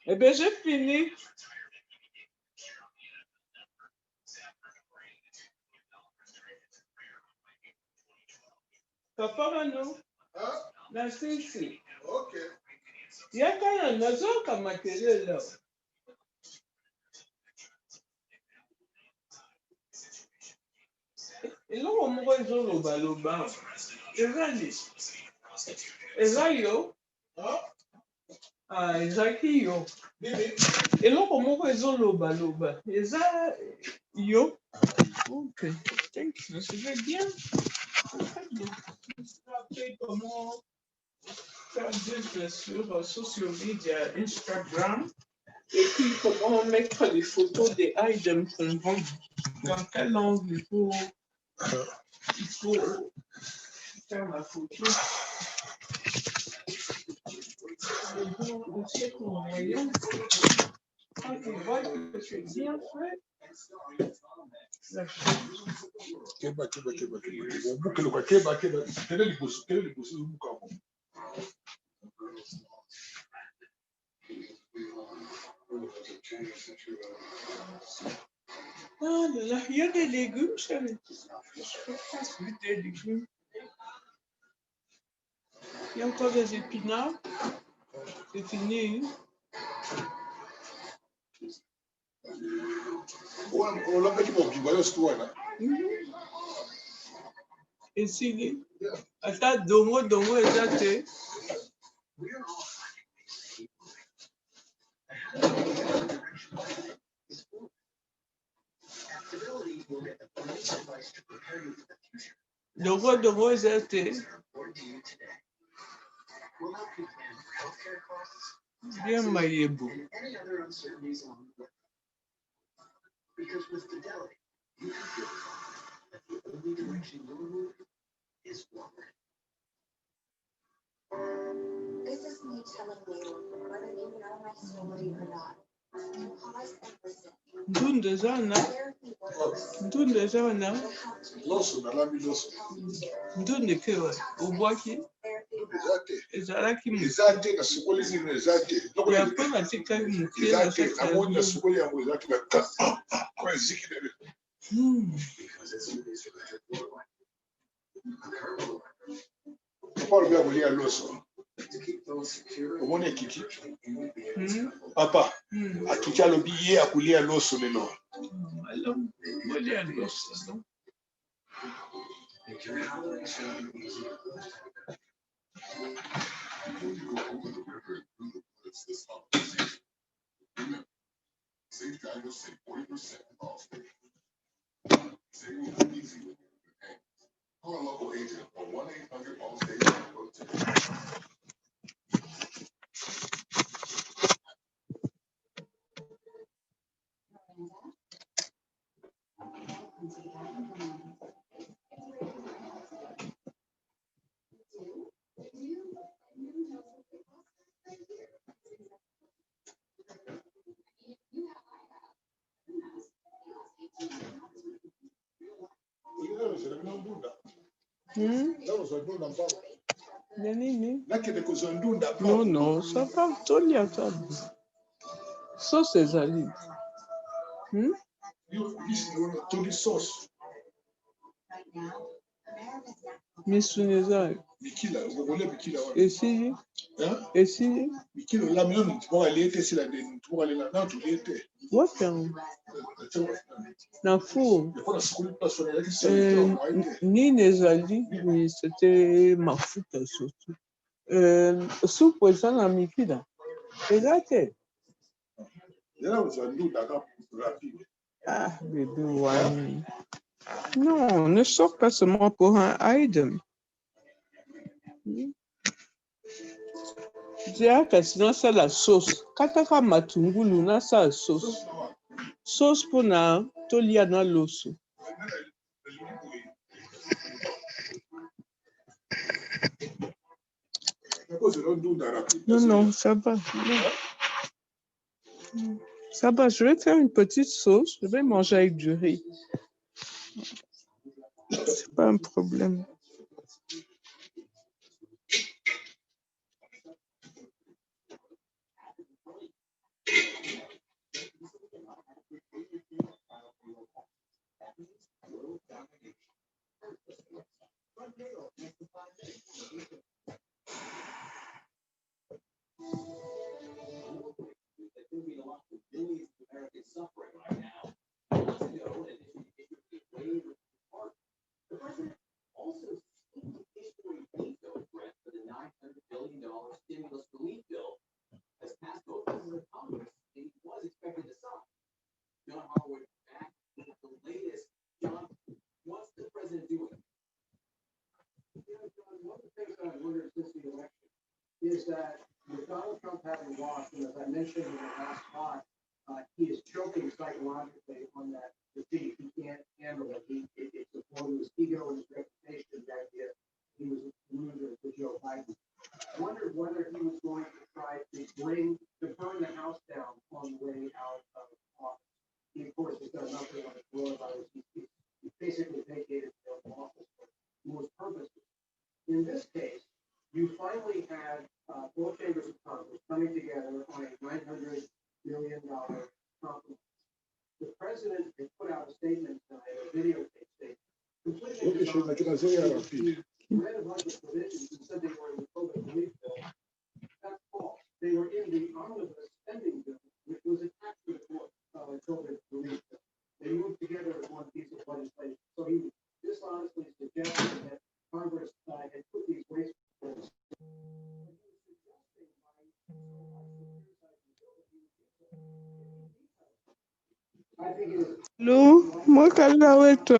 Eh bien, j'ai fini. Papa Mano, na sisi. Okay. Yakana nazoka makelele. Eloko moko ezoloba ezali eza yo ezalaki yo eloko moko ezoloba eza yo. Ok, thank you, je vais bien. Après, comment faire des sur social media, Instagram, et puis comment mettre les photos des items qu'on vend. Dans quel angle il faut faire la photo. Aussi qu'on voyait. Quand on voit que c'est bien fait. Keba. Quel est le possible? Ah là là, il y a des légumes, chérie. Je peux pas se mettre des légumes. Il y a encore des épinards. C'est fini. olambaki mobimba nyonso wana esili ata dongo eza te. Dongo eza te. Bien mayebo. This is me telling you whether you know my story or not. Pause and listen. Ndunde eza na. Therapy works. Ndunde eza wana. It'll help you. loso nalambi loso Ndunde kewa. Obwaki. Therapy eza te Ezalaki mu. eza te nasukoli nino eza te Ya mpe batikaki moke eza na te kati ya namoni ndunde. nasukoli yango eza te kwa ezikidele papa alobi ya kolia loso omoni ekiki papa akiki alobi ye akolia loso lelo Alors, molia loso, non? Ya nini? nakende kozwa ndunda Non, non, ça va, tolia tabu. Sauce ezali. toli sauce Misuni eza. mikila okokolia mikila wana Esili, esili. mikila olami nano tupoka lie te esila ndeni tupoka lela nano tolie te Wapi yango? Na four. epona sukoli place wana ezalaki sala te Nini ezali? Oui, c'était mafuta surtout. Soupe eza na mikila. Eza te. eza kozwa ndunda ka rapide Ah, bébé wani. Non, ne sors pas seulement pour un item. Dia kasi nasala sauce. Kataka matungulu nasala sauce. Sauce mpona tolia na loso. nakozela ndunda rapide Non, non, ça va. Non. Ça va, je vais faire une petite sauce. Je vais manger avec du riz. C'est pas un problème. Is that with Donald Trump having lost, and as I mentioned in the last talk, he is choking psychologically on that defeat. He can't handle it. It's a blow to his ego and his reputation. The idea he was a loser to Joe Biden. I wondered whether he was going to try to burn the house down on the way out of office. He, of course, has done nothing on the coronavirus. He basically vacated the office for most purposes. In this case, you finally had both chambers of Congress coming together on a $900 million compromise. The president had put out a statement tonight, a videotape statement, completely read a bunch of provisions and said they were in the COVID relief bill. That's false. They were in the omnibus spending bill, which was attached to the COVID relief bill. They I think it is. Allô, moi, Kalaouet.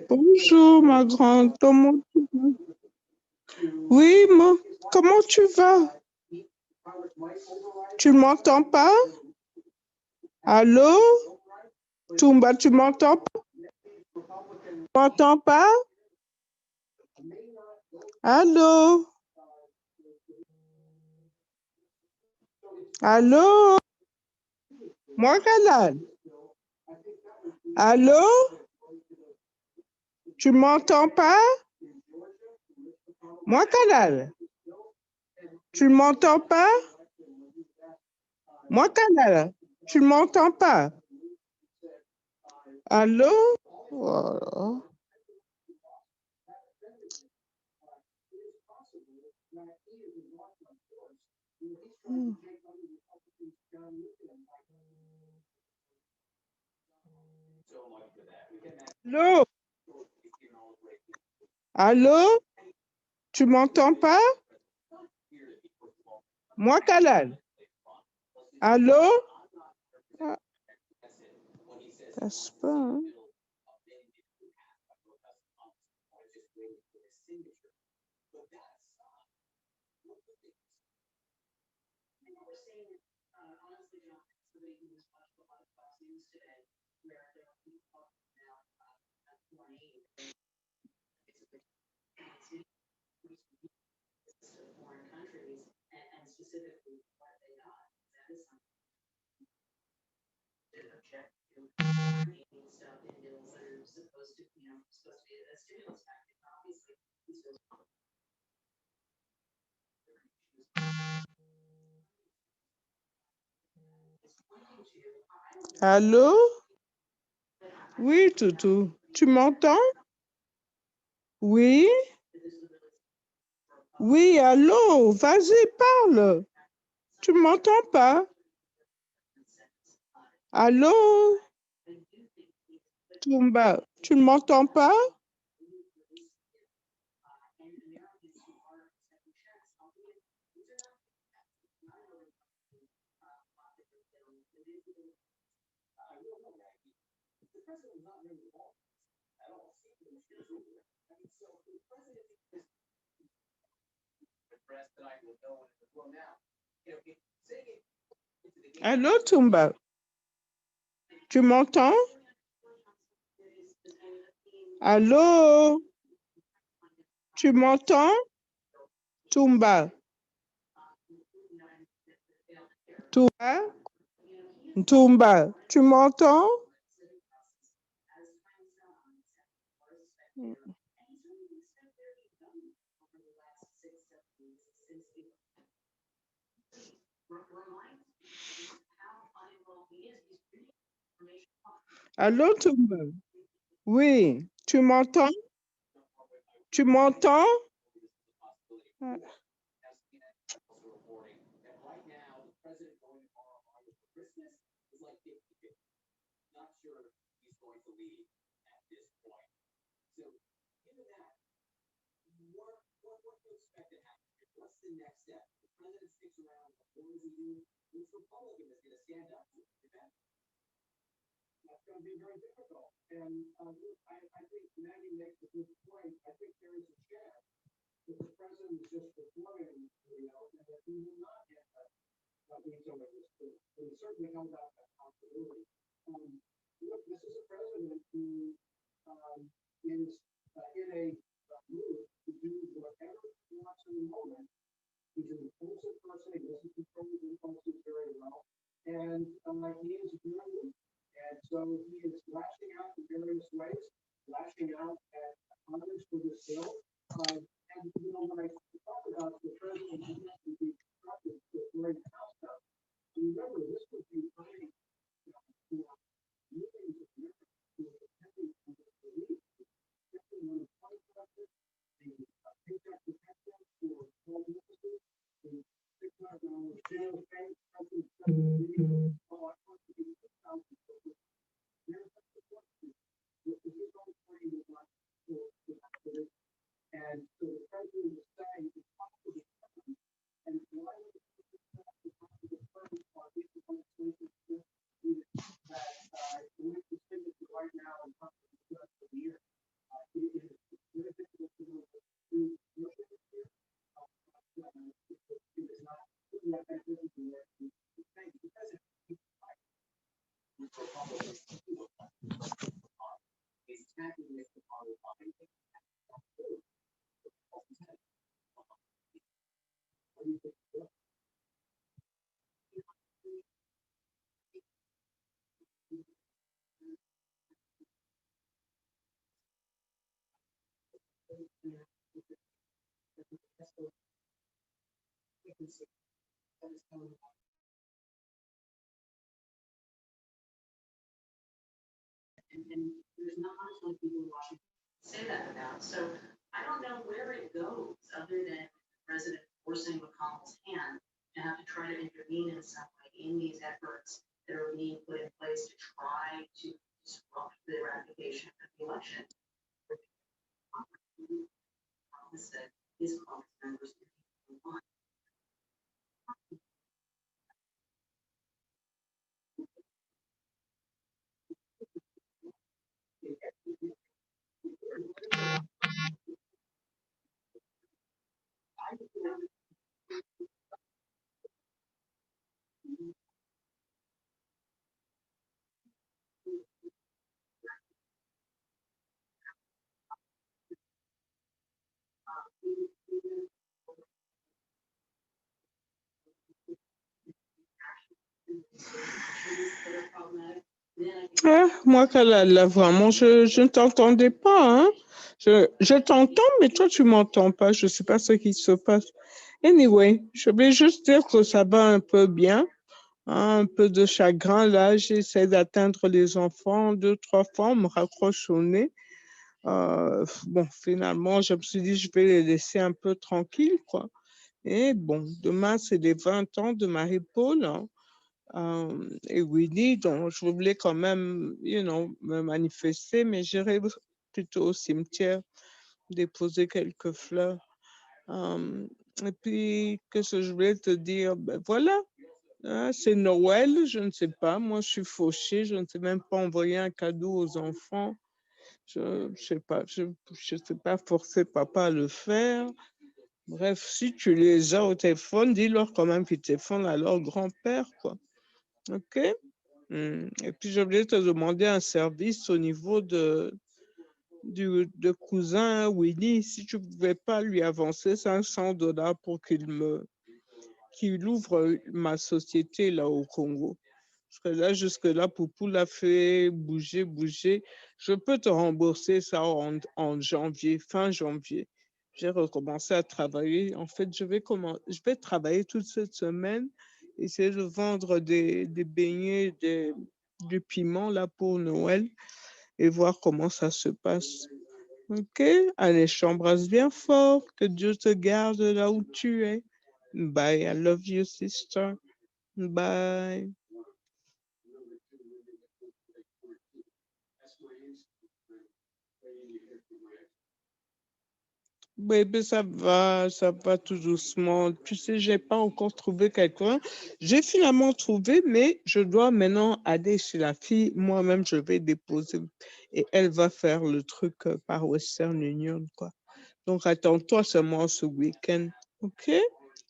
Bonjour, ma grande. Comment tu vas? Oui, moi, comment tu vas? Tu ne m'entends pas? Allô? Toumba, tu m'entends pas? Tu m'entends pas? Allô? Allô? Moi, Kalal. Allô? Tu m'entends pas? Moi, Kalal. Tu ne m'entends pas? Moi, Kalal. Tu ne m'entends pas? Allô? Oh. Hmm. Allô? Allô? Tu m'entends pas? Moi, Kalal. Allô? Ah, passe pas, hein? Allô? Oui, Toutou. Tu m'entends? Oui? Oui, allô? Vas-y, parle. Tu m'entends pas? Allô? Toumba, tu ne m'entends pas? Allô, Toumba? Tu m'entends? Allô? Tu m'entends? Toumba? Toumba? Toumba, tu m'entends? Allô, Toumba? Oui, tu m'entends? Tu m'entends? Ah, That's going to be very difficult. And I think Maggie makes a good point. I think there is a chance that the president is just performing, and that he will not get a veto in this bill. But he certainly held out that possibility. Look, this is a president who is in a mood to do whatever he wants in the moment. He's an impulsive person. He doesn't control his impulses very well. And he is very weak. And so he is lashing out in various ways, lashing out at Congress for this bill. And when I talk about the president who has to be constructive during the House stuff, remember this would be fighting for millions of Americans who are depending on this relief, depending on the price structure, the paycheck protection for small businesses, the $600 sales pay, all I want to be $6,000. And so the president is saying it's possible, and why would the president have to come to the firm on legislation And there's not much like people in Washington say that about. So I don't know where it goes other than the president forcing McConnell's hand to have to try to intervene in some way in these efforts that are being put in place to try to disrupt the ratification of the election. Thomas said his caucus members want. Ah, moi, là, vraiment, je ne t'entendais pas, hein. Je t'entends, mais toi, tu m'entends pas. Je sais pas ce qui se passe. Anyway, je voulais juste dire que ça va un peu bien, hein, un peu de chagrin. Là, j'essaie d'atteindre les enfants 2, 3 fois, on me raccroche au nez. Bon, finalement, je me suis dit, je vais les laisser un peu tranquilles, quoi. Et bon, demain, c'est les 20 ans de Marie-Paul, hein. Et Winnie, donc je voulais quand même, me manifester, mais j'irai plutôt au cimetière déposer quelques fleurs. Et puis, qu'est-ce que je voulais te dire? Ben voilà, hein, c'est Noël, je ne sais pas. Moi, je suis fauchée, je ne sais même pas envoyer un cadeau aux enfants. Je ne sais pas, je sais pas forcer papa à le faire. Bref, si tu les as au téléphone, dis-leur quand même qu'ils téléphonent à leur grand-père, quoi. OK? Et puis, je voulais te demander un service au niveau de cousin Winnie, si tu ne pouvais pas lui avancer 500 $ pour qu'il ouvre ma société là au Congo. Parce que là, jusque-là, Poupou l'a fait bouger. Je peux te rembourser ça en janvier, fin janvier. J'ai recommencé à travailler. En fait, je vais travailler toute cette semaine, essayer de vendre des beignets, du piment là pour Noël et voir comment ça se passe. OK? Allez, je t'embrasse bien fort. Que Dieu te garde là où tu es. Bye. I love you, sister. Bye. Bébé, ça va tout doucement. Tu sais, j'ai pas encore trouvé quelqu'un. J'ai finalement trouvé, mais je dois maintenant aller chez la fille. Moi-même, je vais déposer et elle va faire le truc par Western Union, quoi. Donc, attends-toi seulement ce week-end. OK?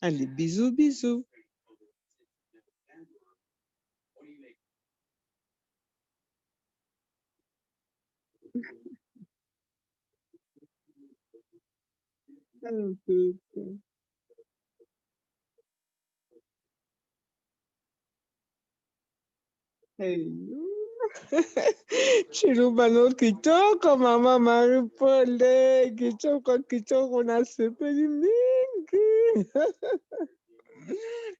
Allez, bisous, bisous. Hey. Chirubano kitoko mama Maripole kitoko nasepeli mingi.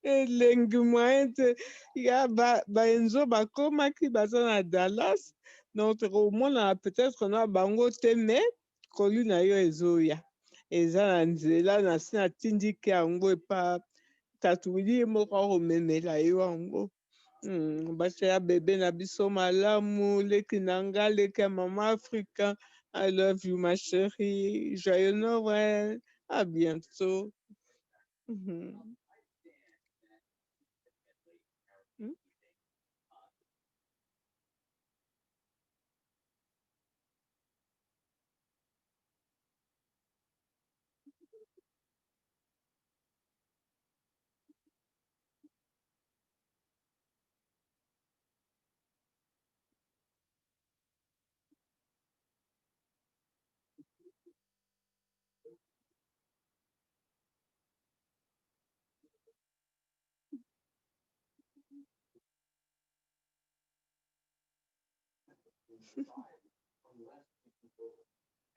Elengi mwete ya baenzo bakomaki baza na Dallas, donc tokomona peut-être na bango te, mais koli na yo ezoya eza na nzela, nasi natindiki yango epa tatuli ye moko akomemela yo yango. Batia bébé na biso malamu, leki nanga, leki ya mama Africa. I love you, ma chérie. Joyeux Noël. À bientôt.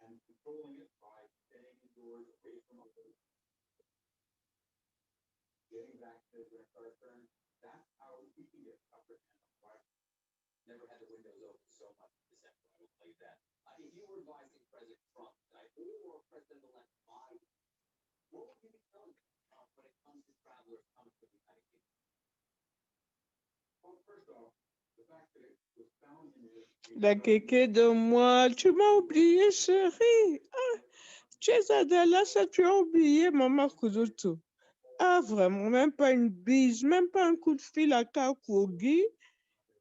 and controlling it by staying indoors away from others. Getting back to the our turn, that's how we can get upper hand on fire. Never had the windows open so much in December, I will tell you that. If you were advising President Trump tonight or President-elect Biden, what would you be telling them when it comes to travelers coming to the United Kingdom? Well, first off, the fact that it was found in his. La kéké de moi, tu m'as oublié, chérie. Ah, tu es à Dallas, tu as oublié Maman Kudutu. Ah, vraiment, même pas une bise, même pas un coup de fil à Kakogi.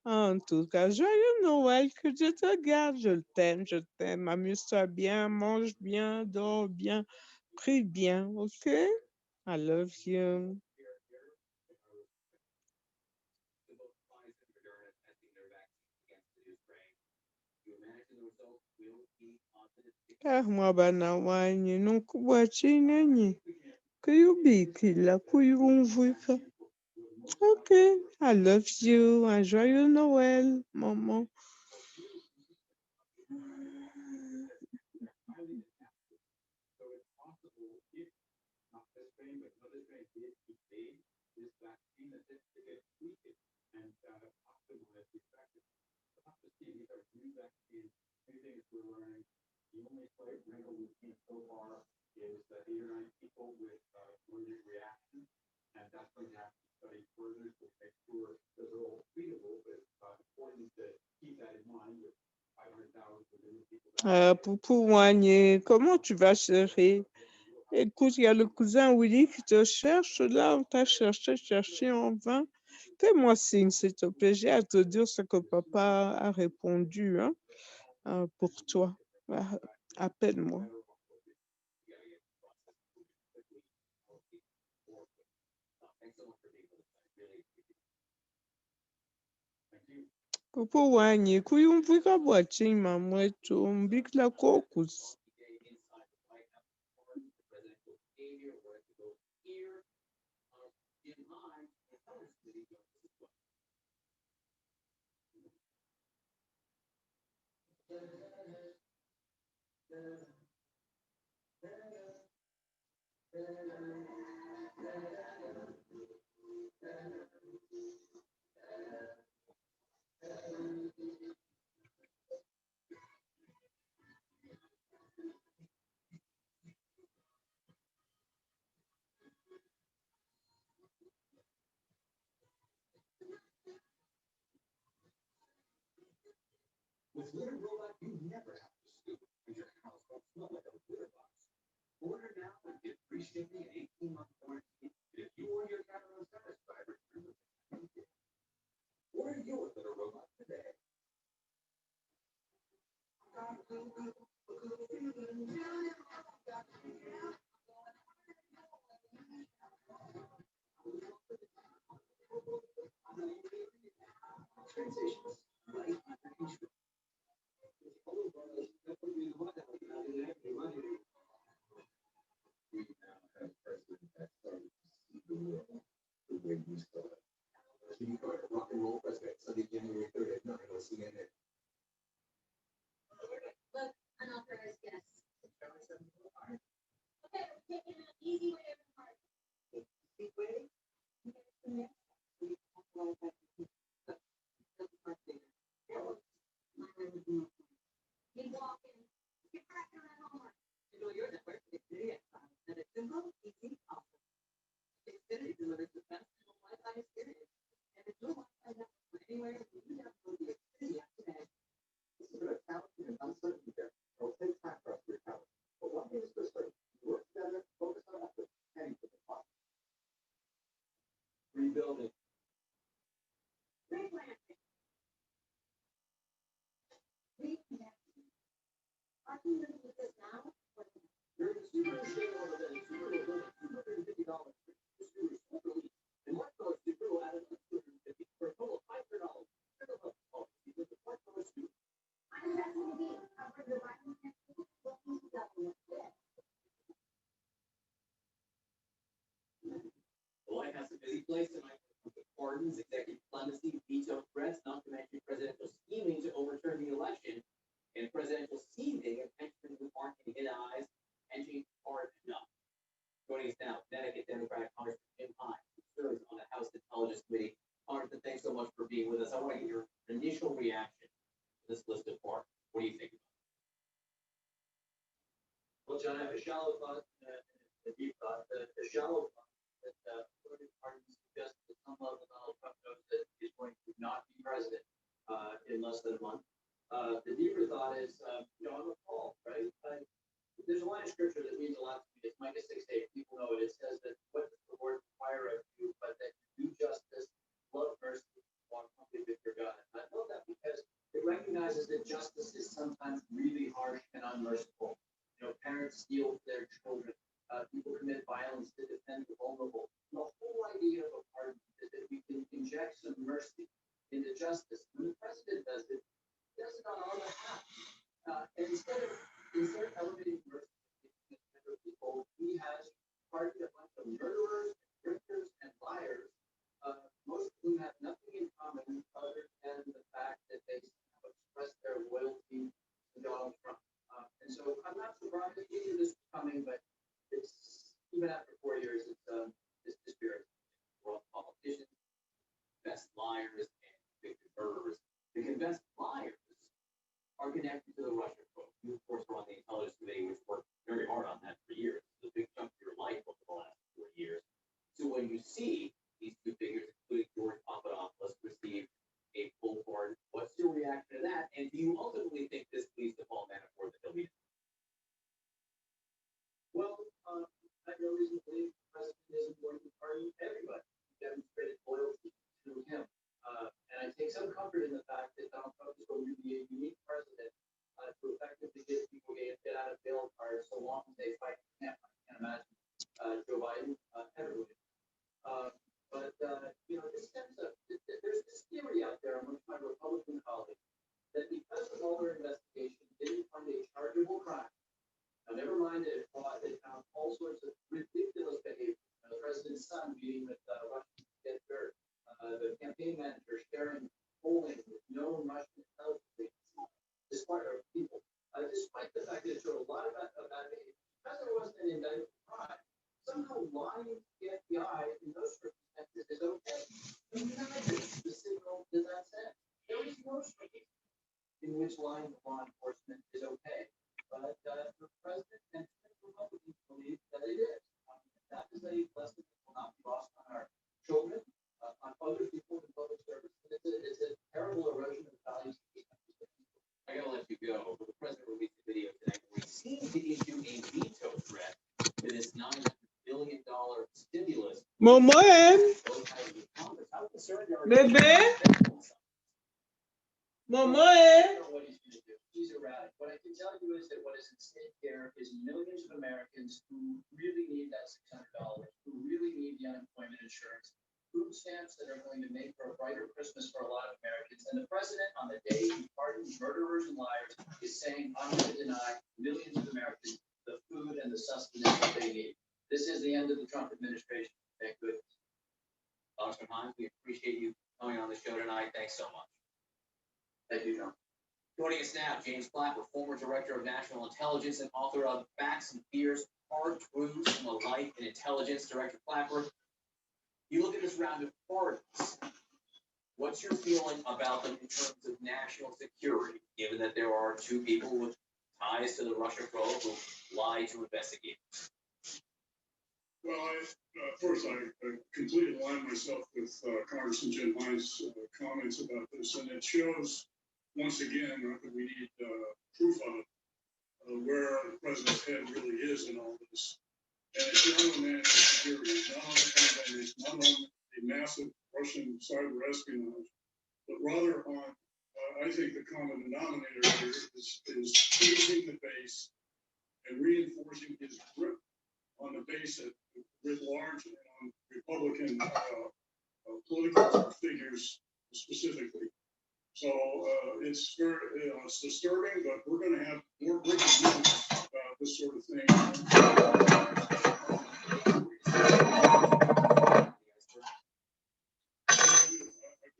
En tout cas, joyeux Noël, que Dieu te garde. Je t'aime, je t'aime. Amuse-toi bien, mange bien, dors bien, prie bien, ok? I love you. To both Pfizer and Moderna testing their vaccines against the new strain. You imagine the results will be positive? Ah, moi, bana wanye, nukubwa chinenyi. Kuyubikila, kuyumvika. Okay, I love you. Un joyeux Noël, maman. So it's possible if not this strain, but another strain did evade this vaccine, that it could tweak it and optimize the effectiveness. We'll have to see. These are new vaccines, new things we're learning. The only slight wrinkle we've seen so far is that 8 or 9 people with allergic reactions, and that's going to have to be studied further to make sure that they're all treatable. But it's important to keep that in mind with 500,000 people. Poupou Wanye, comment tu vas, chérie? Écoute, il y a le cousin Willy qui te cherche. Là, on t'a cherché en vain. Fais-moi signe, s'il te plaît. J'ai à te dire ce que papa a répondu hein, pour toi. Ah, appelle-moi. Poupou Wanye, kuyumvika bwaching mamwetu, mbikla kokus. Inside the White House, the presidential behavior, where to go here, Jim Hyde, the House Committee goes as well. With Litter Robot, you never have to scoop, and your house won't smell like a litter box. Order now and get free shipping and 18-month warranty. If you or your cat are unsatisfied, return the package. Order your Litter Robot today. Transitions. Life after insurance. We now have president that started to see the world the way we saw it. Stevie Carter, rock and roll president, Sunday, January 3rd at 9 on CNN. Look, unauthorized guests. Okay, we're taking an easy way over the park. Easy way? You walk in, you're cracking that homework. You know, your network is very excellent, and it's simple, easy, awesome. Xfinity delivers the best Wi-Fi experience, and it's no Wi-Fi network for anywhere you download the Xfinity app today. This is a challenging and uncertain year. It'll take time for us to recover. But one thing is for certain, work together, focus on effort, heading to the top. Rebuilding. Replanting. Reconnecting. Are you living with this now? Or never? You're in the Subaru showroom with a Subaru of $250 for Subaru Super Elite. And Mark Miller Subaru added $250 for a total of $500. Triple up policy with the Mark Miller Subaru. I'm Bethany Dean, cover the Bible Council, welcome to Government Today. The White House is a busy place tonight with pardons, executive clemency, veto threats, not to mention presidential scheming to overturn the election, and presidential seizing of pension your initial reaction to this list of parties? What do you think? Well, John, I have a shallow thought and a deep thought. The shallow thought that political parties suggest that some level Donald Trump knows that he's going to not be president in less than a month. The deeper thought is, I'm appalled, right? There's a line of scripture that means a lot to me. It's Micah 6:8. People know it. It says that what does the Lord require of you, but that you do justice, love mercy, walk humbly with your God. And I love that because it recognizes that justice is sometimes really harsh and unmerciful. Parents steal their children. People commit violence to defend the vulnerable. The whole idea of a pardon is that we can inject some mercy into justice. When the president does it, he does it on our behalf. And instead of elevating mercy for people, he has pardoned a bunch of murderers, drifters, and liars, most of whom have nothing in common other than the fact that they have expressed their loyalty to Donald Trump. And so I'm not surprised we knew this was coming, but it's even after 4 years, it's dispiriting. Well, politicians, best liars, and convicted murderers. The confessed liars are connected to the Russia probe. You, of course, were on the intelligence committee, which worked very hard on that for years. It's a big chunk of your life over the last 4 years. So when you see these two figures, including George Papadopoulos, receive a full pardon, what's your reaction to that? And do you ultimately think this leads to Paul Manafort that he'll be? Well, I have no reason to believe the president isn't going to pardon everybody who demonstrated loyalty to him. And I take some comfort in the fact that Donald Trump is going to be a unique president to effectively give people get out of jail cards so long as they fight him. I can't imagine Joe Biden ever would. But this stems up. There's this theory out there amongst my Republican colleagues that because the Mueller investigation didn't find a chargeable crime. Now, never mind that it found all sorts of ridiculous behavior. The president's son meeting with Russian get dirt, the campaign manager sharing polling with known Russian intelligence despite people, despite the fact that it showed a lot of bad behavior. Because there wasn't an indictment crime, somehow lying to the FBI in those circumstances is okay. Imagine the signal to that sense. There is no circumstance in which lying to law enforcement is okay. But the president and Republicans believe that it is. That is a lesson that will not be lost on our children, on other people in public service. It's a terrible erosion of values. I gotta let you go. But the president released a video today where he seemed to issue a veto threat to this $900 billion stimulus. Momoen, How concerned are bébé, Momoen. What he's going to do. He's erratic. What I can tell you is that what is at stake here is millions of Americans who really need that $600, who really need the unemployment insurance, food stamps that are going to make for a brighter Christmas for a lot of Americans. And the president, on the day he pardons murderers and liars, is saying, I'm going to deny millions of Americans the food and the sustenance that they need. This is the end of the Trump administration. Thank goodness. Congressman Hines, we appreciate you coming on the show tonight. Thanks so much. Thank you, John. Joining us now, James Clapper, former Director of National Intelligence and author of Facts and Fears, Hard Truths from the Life and Intelligence. Director Clapper, you look at this round of pardons. What's your feeling about them in terms of national security, given that there are two people with ties to the Russia probe who lied to investigate? Well, first, I completely align myself with Congressman Jim Hines' comments about this, and it shows, once again, that we need proof of it, where the president's head really is in all this. And it's not on national security, it's not on the campaign, it's not on the massive Russian cyber espionage, but rather on, I think the common denominator here is raising the base and reinforcing his grip on the base writ large and on Republican political figures specifically. So it's very, it's disturbing, but we're going to have more breaking news about this sort of thing. I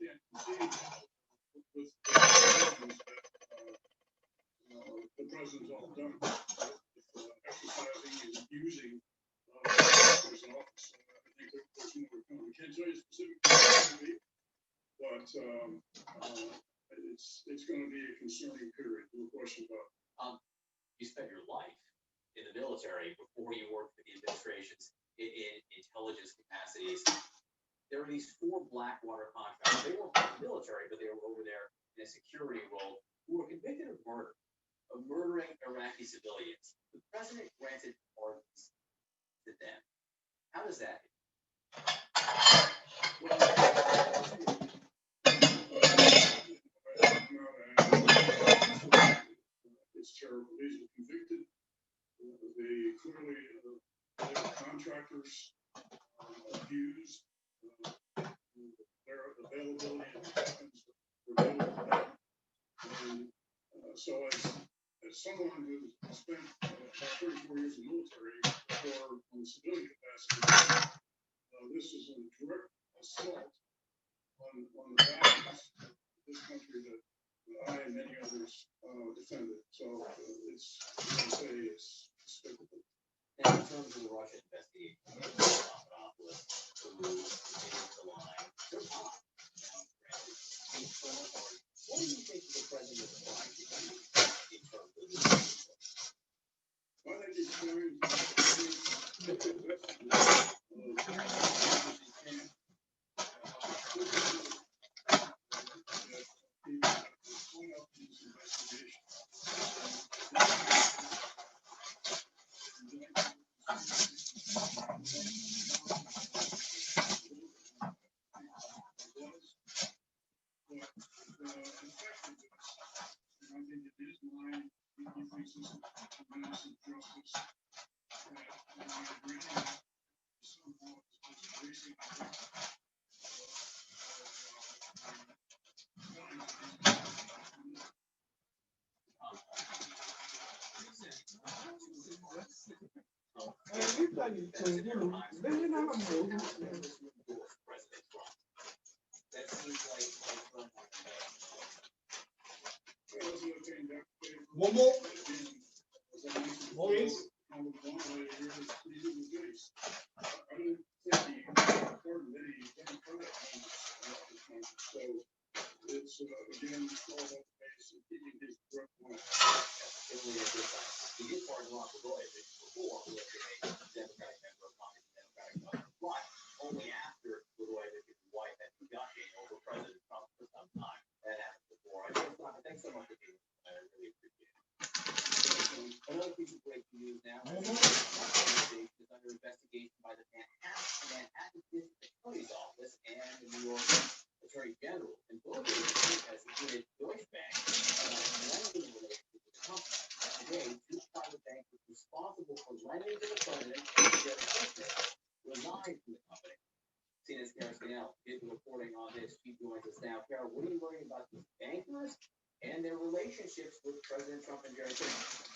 can't conceive with the president's all done exercising and using his office. I think there's more to come. We can't tell you specifically, but concerning period, no question about it. You spent your life in the military before you worked for the administrations in intelligence capacities. There were these 4 Blackwater contractors. They weren't part of the military, but they were over there in a security role who were convicted of murder, of murdering Iraqi civilians. The president granted pardons to them. How does that? It's terrible. These were convicted. They clearly, they were contractors, abused, their availability of weapons were limited. And so as someone who spent about 34 years in the military or on the civilian capacity, this is a direct assault on the values of this country that I and many others defended. So it's, I say, it's despicable. Now, in terms of the Russia investigation, Papadopoulos, who continues the line, so hot now, granted, what do you think the president is trying to do in terms of this? Why don't you try One more. It's again all about the base and keeping his breath away. He did pardon Ron Blagojevich before, who was a Democratic member of Congress, Democratic Party, but only after Blagojevich and his wife had been gushing over President Trump for some time. That happened before. Thanks so much for being here. I really appreciate it. Another piece of breaking news now. Is under investigation by the Manhattan District Attorney's Office and the New York Attorney General. And both has included Deutsche Bank lending relationship with the company. Today, 2 private bankers responsible for lending to the president, Jared Kushner, resigned from the company. CNN's Kara Scannell did the reporting on this. She joins us now. Kara, what are you learning about these bankers and their relationships with President Trump and Jared Kushner?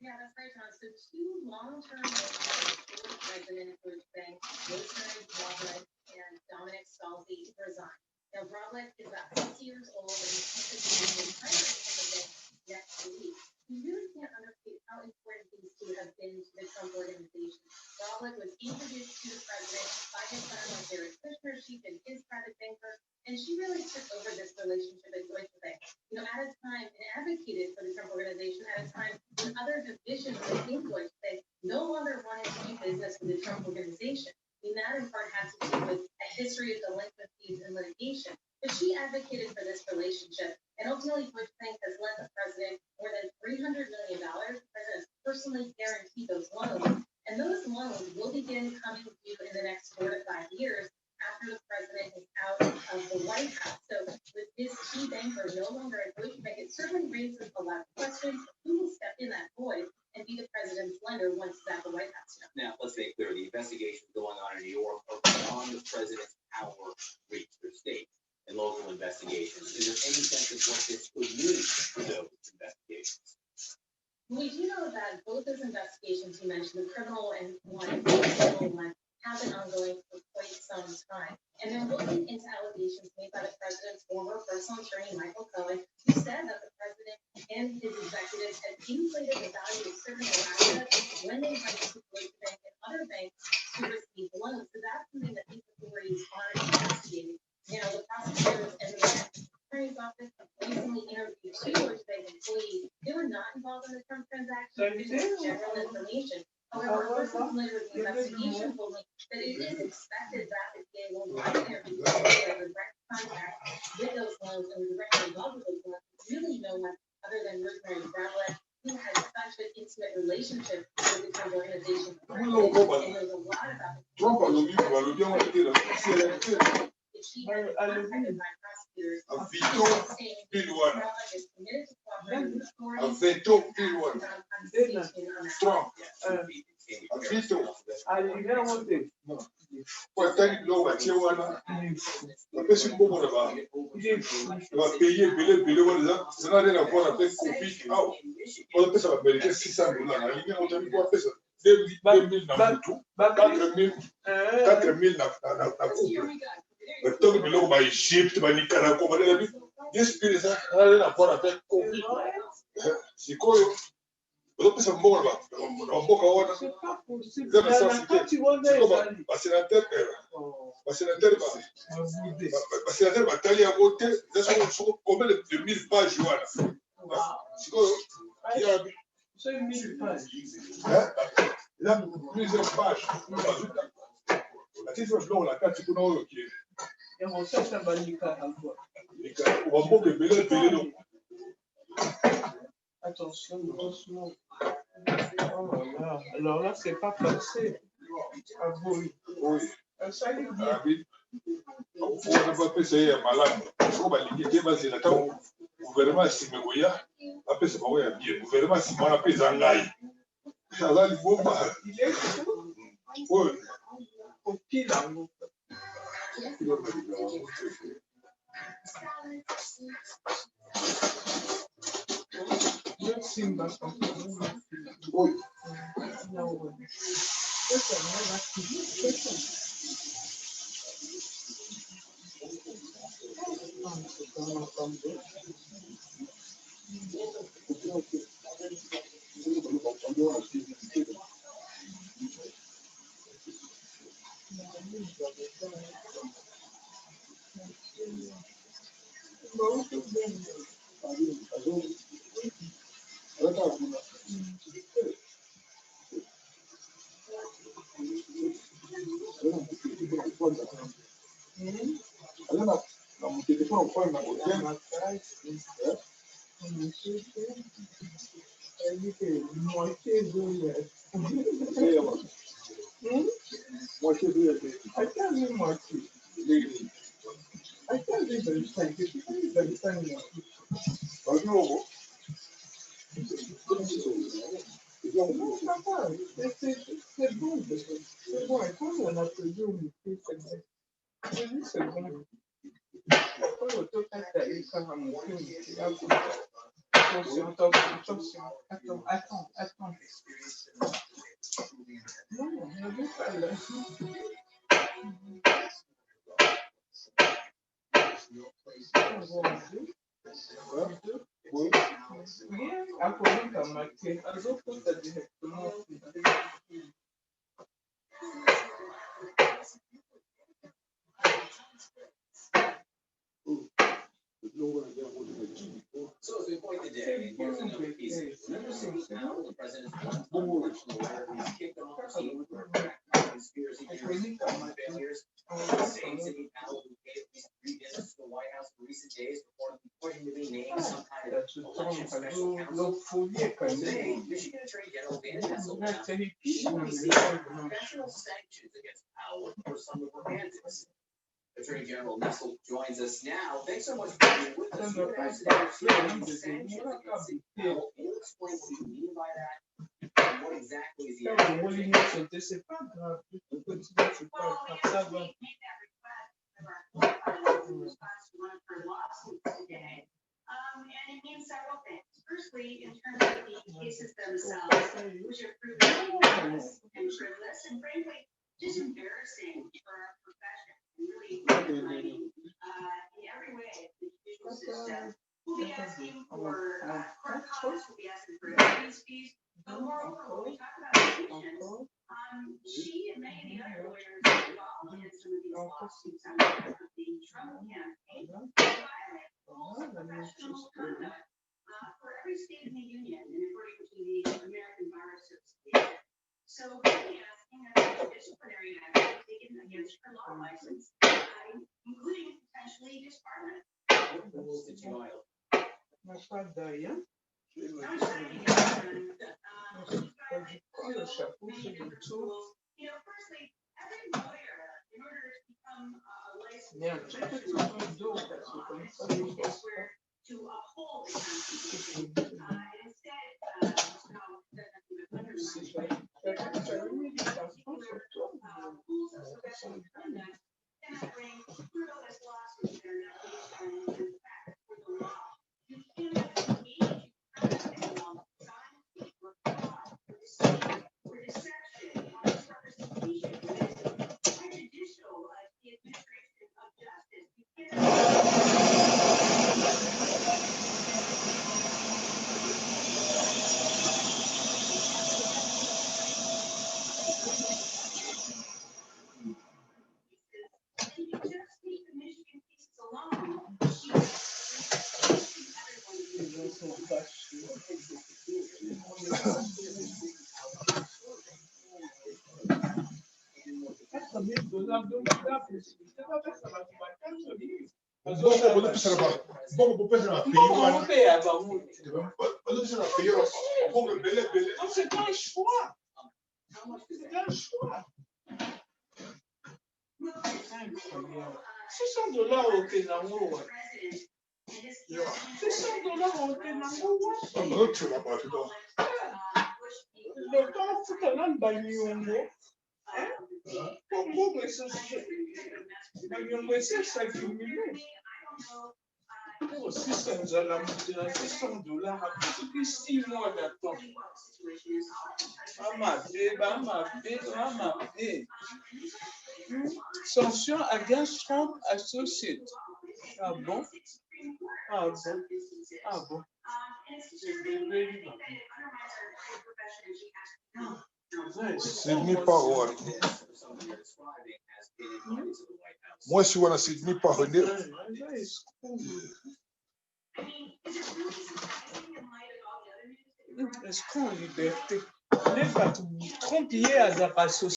Yeah, that's right, Tom. So 2 long-term employees for President Deutsche Bank, Rosemary Broadlett and Dominic Scalzi, resigned. Now, Broadlett is about 6 years old and he's going to be retiring from the bank next week. We really can't understate how important these 2 have been to the Trump organization. Broadlett was introduced to the president by his son, Jared Kushner. She's been his private banker, and she really took over this relationship at Deutsche Bank. You know, at a time, and advocated for the Trump organization at a time when other divisions within Deutsche Bank no longer wanted to do business with the Trump organization. I mean, that in part had to do with a history of delinquencies and litigation. But she advocated for this relationship, and ultimately Deutsche Bank has lent the president more than $300 million. The president has personally guaranteed those loans, and those loans will begin coming due in the next 4 to 5 years after the president is out of the White House. So with this key banker no longer at Deutsche Bank, it certainly raises a lot of questions. Who will step in that void and be the president's lender once he's at the White House? Now, let's make clear, the investigation going on in New York are beyond the president's power reach. Their state and local investigations. Is there any sense of what this could mean for those investigations? We do know that both those investigations you mentioned, the criminal and the civil one, have been ongoing for quite some time. And they're looking into allegations made by the president's former personal attorney, Michael Cohen, who said that the president and his executives had inflated the value of certain assets when they went to Deutsche Bank and other banks to receive loans. So that's something that these authorities are investigating. Now, the prosecutors and the attorney's office, of recently interviewed two Ortega employees. They were not involved in the Trump transaction, they just general information. However, a person familiar with the investigation told me that it is expected that the DA will want to interview people who have direct contact with those loans and directly involved with those loans. Really no one other than Rosemary Bravlet, who has such an intimate relationship with the Trump organization. And knows a lot about the Trump if she had been contacted by prosecutors. A veto, bill one. Bravlet is committed to cooperating with A authorities. veto, bill one. I'm staying on that. Trump. A veto. Watali lo watie wana. Wapesi mbogo na ba. Wapeye bile wana zana na kwa na pe kopi au. Wala pesa ba Amerika $600 na linga utani kwa pesa 2000 na mtu 4000 na couple. Watoki bilo ba Egypt ba Nicaragua ba na bi. Yes pile za na kwa na pe kopi. Sikoyo. Wala pesa mbogo na ba. Mboga wana. Sénateur Batali a voté, combien de 1000 pages il a plusieurs pages. La carte, tu Attention, doucement. Oh là là. Alors là, c'est pas passé. Ah oui. Oui. Ça allait bien. On n'a pas fait ça malade. On va liquider, vas-y, là, le gouvernement si me voyait, après c'est pas ouais bien. Le gouvernement si moi après zangai. Ça va le bon bah. Il est Oui. au pied là. Simba. Oui. C'est bon, c'est bon. Et quand on a pesé au micro, c'est bon. C'est bon. Après, le total, t'as eu ça à monter au micro. Attention, attention. Attends. Non, on avait pas là. Oui. Rien à cause de ma tête. Les autres, ça directement. So as we point today, here's another piece of news. Now the president's unfortunately where he's kicked off the team for conspiracy theories and failures. The same Sidney Powell who gave these 3 visits to the White House in recent days reporting to be named some kind of election special counsel. Today, Michigan Attorney General Dan Nessel she will be seeking professional sanctions against Powell for some of her antics. Attorney General Nessel joins us now. Thanks so much for being with us. You guys are sanctions against Powell. Can you explain what you mean by that? And what exactly is the C'est pas grave. C'est pas grave. Well, we made that request in response to one of her lawsuits today. And it means several things. Firstly, in terms of the cases themselves, which are proven baseless and frivolous, and frankly, just embarrassing for our profession, and really undermining in every way the judicial system. We'll be asking for court costs, we'll be asking for attorney's fees, but moreover, when we talk about sanctions, she and many of the other lawyers involved in some of these lawsuits on behalf of the Trump campaign violate rules of professional questionable conduct for every state in the union, and according to the American Bar Association. So we're asking that disciplinary action be taken against her law license, including potentially disbarment. What rules did you violate? Pas d'ailleurs. I was trying to get that done. Le chapeau, c'est le tour. You know, firstly, every lawyer, in order to become a licensed Mais un petit peu de professional, d'eau, parce que comme ça, is il ne passe where to uphold the Constitution. pas. Instead, no, doesn't even undermine. Si je fais une méditation sur toi, Rules of professional conduct cannot bring frivolous lawsuits that are not based on the facts or the law. You cannot engage in law design or fraud or deceit or deception or misrepresentation that is prejudicial to the administration of justice. You cannot. And you just take the Michigan cases alone. Les gens sont fâchés. C'est un choix. C'est un choix. Incroyable. $600 au Kenango. $600 au Kenango. Le temps foutu dans Banyongo. Congo, mais c'est Banyongo, c'est s'accumuler. Oh, $600 à $600 à plus 6 mois d'attente. Sanction against Trump Associates. Ah bon? Ah bon? Ah bon? Sydney Power. Moi, je suis à Sydney Power. Est-ce qu'on liberté? N'est pas tout. Trump y est à Zapasso.